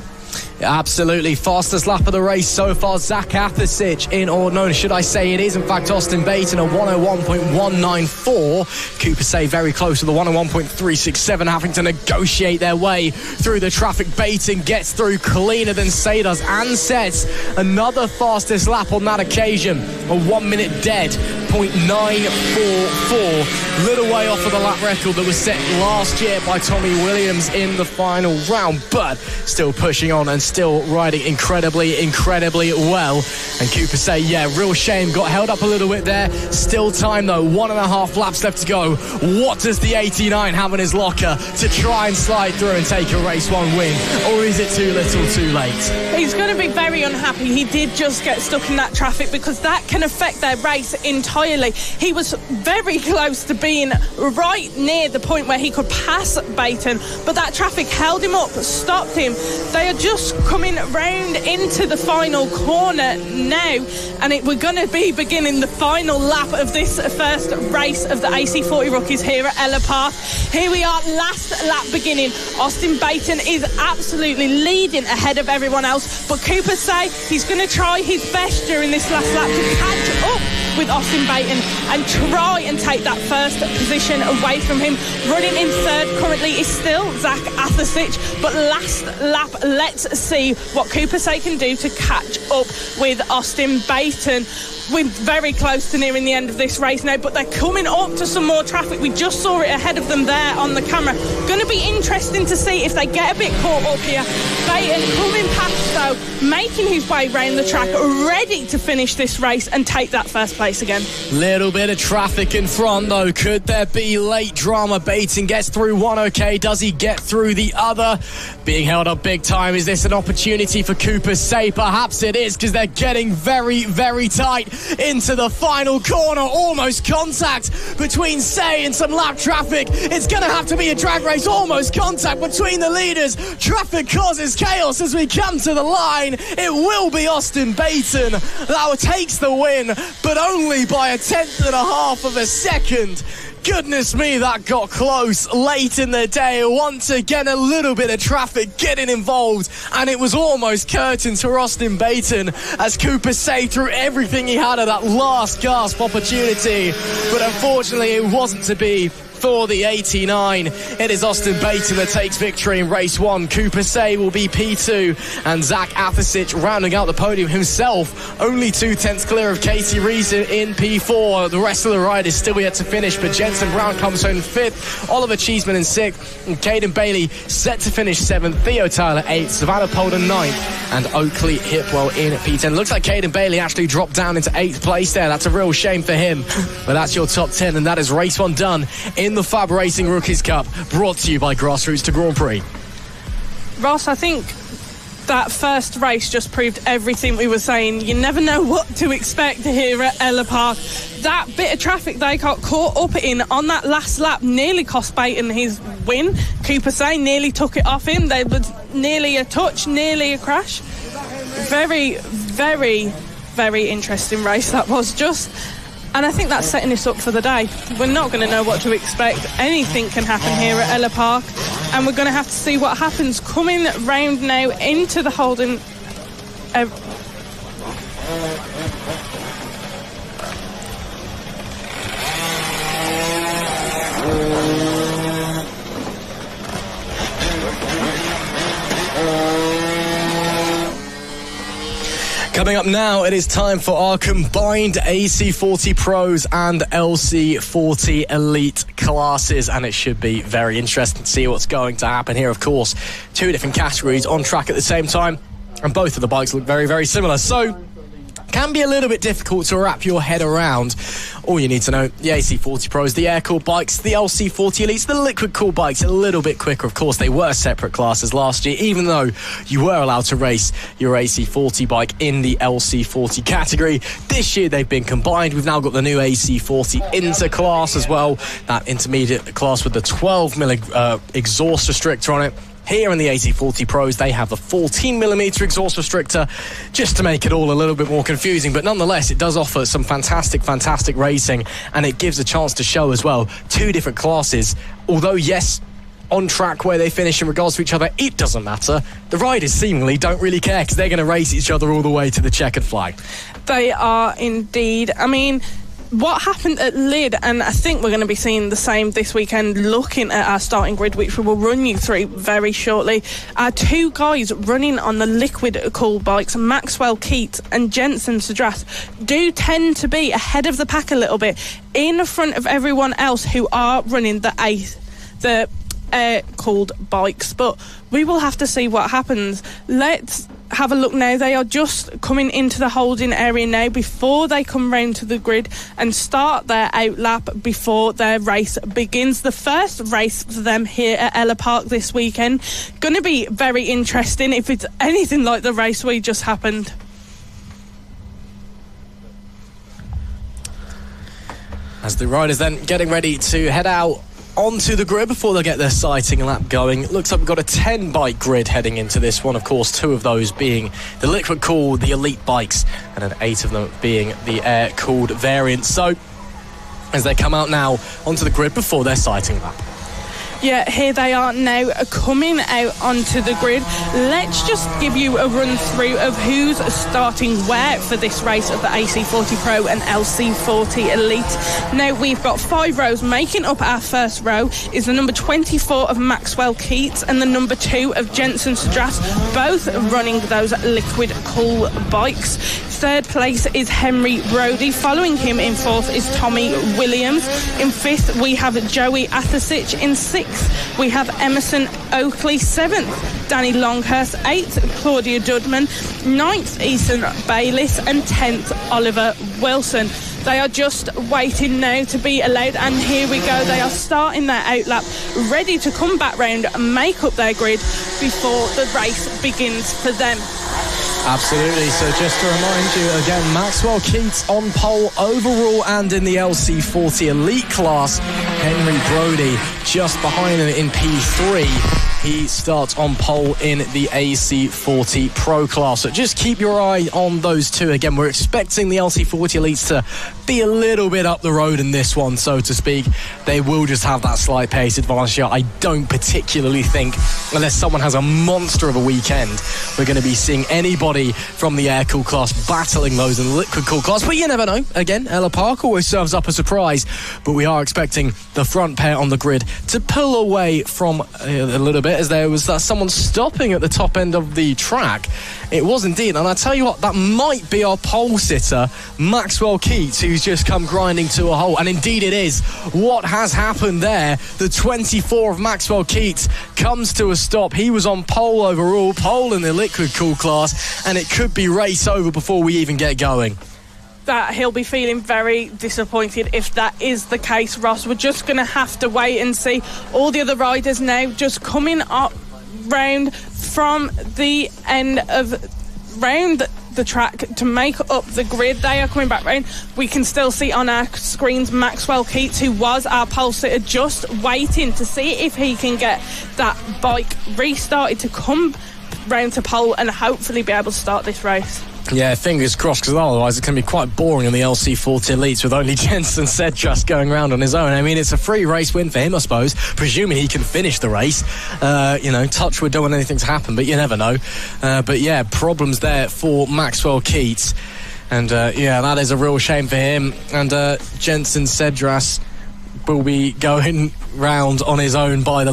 Absolutely. Fastest lap of the race so far, Zach Athasich in, or no, should I say it is in fact Austin Baton, a 101.194. Cooper Say very close to the 101.367, having to negotiate their way through the traffic. Baton gets through cleaner than Say does and sets another fastest lap on that occasion, a 1 minute dead, 0.944. Little way off of the lap record that was set last year by Tommy Williams in the final round, but still pushing on and still riding incredibly well. And Cooper Say, yeah, real shame, got held up a little bit there. Still time though, 1.5 laps left to go. What does the 89 have in his locker to try and slide through and take a race 1 win? Or is it too little too late? He's going to be very unhappy. He did just get stuck in that traffic because that can affect their race entirely. He was very close to being right near the point where he could pass Baton, but that traffic held him up, stopped him. They are just coming round into the final corner now, and we're going to be beginning the final lap of this first race of the AC40 Rookies here at Ellough Park. Here we are, last lap beginning. Austin Baton is absolutely leading ahead of everyone else, but Cooper Say he's going to try his best during this last lap to catch up with Austin Baton and try and take that first position away from him. Running in third currently is still Zach Athasich, but last lap, let's see what Cooper Say can do to catch up with Austin Baton. We're very close to nearing the end of this race now, but they're coming up to some more traffic. We just saw it ahead of them there on the camera. Going to be interesting to see if they get a bit caught up here. Baton coming past though, making his way round the track, ready to finish this race and take that first place again. Little bit of traffic in front though. Could there be late drama? Baton gets through one okay. Does he get through the other? Being held up big time. Is this an opportunity for Cooper Say? Perhaps it is, because they're getting very, very tight into the final corner. Almost contact between Say and some lap traffic. It's going to have to be a drag race. Almost contact between the leaders. Traffic causes chaos as we come to the line. It will be Austin Baton that takes the win, but only by 1/10 of a second. Goodness me, that got close late in the day. Once again, a little bit of traffic getting involved, and it was almost curtains for Austin Baton as Cooper Say threw everything he had at that last gasp opportunity. But unfortunately, it wasn't to be for the 89. It is Austin Baton that takes victory in race 1. Cooper Say will be P2, and Zach Athasic rounding out the podium himself, only 2 tenths clear of Casey Reese in P4. The rest of the riders still yet to finish, but Jensen Brown comes home 5th, Oliver Cheeseman in 6th, and Caden Bailey set to finish 7th, Theo Tyler 8th, Savannah Polden 9th, and Oakley Hipwell in P10. Looks like Caden Bailey actually dropped down into 8th place there. That's a real shame for him, but that's your top 10, and that is race 1 done in the FAB-Racing Rookies Cup, brought to you by Grassroots to Grand Prix. Ross, I think that first race just proved everything we were saying. You never know what to expect here at Ellough Park. That bit of traffic they got caught up in on that last lap nearly cost Baton his win. Cooper Say nearly took it off him. There was nearly a touch, nearly a crash. Very, very, very interesting race that was just. And I think that's setting us up for the day. We're not going to know what to expect. Anything can happen here at Ellough Park, and we're going to have to see what happens coming round now into the holding. Coming up now, it is time for our combined AC40 Pros and LC40 Elite classes, and it should be very interesting to see what's going to happen here. Of course, 2 different categories on track at the same time, and both of the bikes look very, very similar. So, can be a little bit difficult to wrap your head around. All you need to know, the AC40 Pros, the air-cooled bikes, the LC40 Elites, the liquid-cooled bikes, a little bit quicker. Of course, they were separate classes last year, even though you were allowed to race your AC40 bike in the LC40 category. This year, they've been combined. We've now got the new AC40 Inter class as well, that intermediate class with the 12mm exhaust restrictor on it. Here in the AC40 Pros, they have the 14mm exhaust restrictor, just to make it all a little bit more confusing. But nonetheless, it does offer some fantastic, fantastic racing, and it gives a chance to show as well 2 different classes. Although, yes, on track where they finish in regards to each other, it doesn't matter. The riders seemingly don't really care, because they're going to race each other all the way to the checkered flag. They are indeed. I mean, what happened at Lid, and I think we're going to be seeing the same this weekend, looking at our starting grid, which we will run you through very shortly. Our 2 guys running on the liquid cool bikes, Maxwell Keats and Jensen Sadrath, do tend to be ahead of the pack a little bit, in front of everyone else who are running the air-cooled bikes. But we will have to see what happens. Let's have a look now. They are just coming into the holding area now before they come round to the grid and start their out lap before their race begins. The first race for them here at Ellough Park this weekend. Going to be very interesting if it's anything like the race we just happened. As the riders then getting ready to head out onto the grid before they get their sighting lap going. It looks like we've got a 10 bike grid heading into this one. Of course, 2 of those being the liquid cooled, the elite bikes, and then 8 of them being the air cooled variants. So as they come out now onto the grid before their sighting lap. Yeah, here they are now coming out onto the grid. Let's just give you a run through of who's starting where for this race of the AC40 Pro and LC40 Elite. Now, we've got 5 rows. Making up our first row is the number 24 of Maxwell Keats and the number 2 of Jensen Sadrath, both running those liquid cool bikes. 3rd place is Henry Brody. Following him in 4th is Tommy Williams. In 5th, we have Joey Athasic. In 6th, we have Emerson Oakley. 7th, Danny Longhurst. 8th, Claudia Dudman. 9th, Ethan Bayliss. And 10th, Oliver Wilson. They are just waiting now to be allowed, and here we go. They are starting their out lap, ready to come back round and make up their grid before the race begins for them. Absolutely. So just to remind you again, Maxwell Keats on pole overall and in the LC40 Elite class. Henry Brody just behind him in P3. he starts on pole in the AC40 Pro class. So just keep your eye on those two. Again, we're expecting the LC40 Elites to be a little bit up the road in this one, so to speak. They will just have that slight pace advantage. I don't particularly think, unless someone has a monster of a weekend, we're going to be seeing anybody from the air-cooled class battling those in the liquid-cooled class. But you never know. Again, Ellough Park always serves up a surprise, but we are expecting the front pair on the grid to pull away from a little bit, as there was someone stopping at the top end of the track. It was indeed, and I tell you what, that might be our pole sitter, Maxwell Keats, who's just come grinding to a halt, and indeed it is. What has happened there? The 24 of Maxwell Keats comes to a stop. He was on pole overall, pole in the liquid cool class, and it could be race over before we even get going. That he'll be feeling very disappointed if that is the case, Ross. We're just going to have to wait and see. All the other riders now just coming up round from the end of round the track to make up the grid. They are coming back round. We can still see on our screens Maxwell Keats, who was our pole sitter, just waiting to see if he can get that bike restarted to come round to pole and hopefully be able to start this race. Yeah, fingers crossed, because otherwise it can be quite boring in the LC40 Elites with only Jensen Sedras going around on his own. I mean, it's a free race win for him, I suppose, presuming he can finish the race. Touch wood, don't want anything to happen, but you never know. But yeah, problems there for Maxwell Keats. And that is a real shame for him. And Jensen Sedras will be going round on his own by the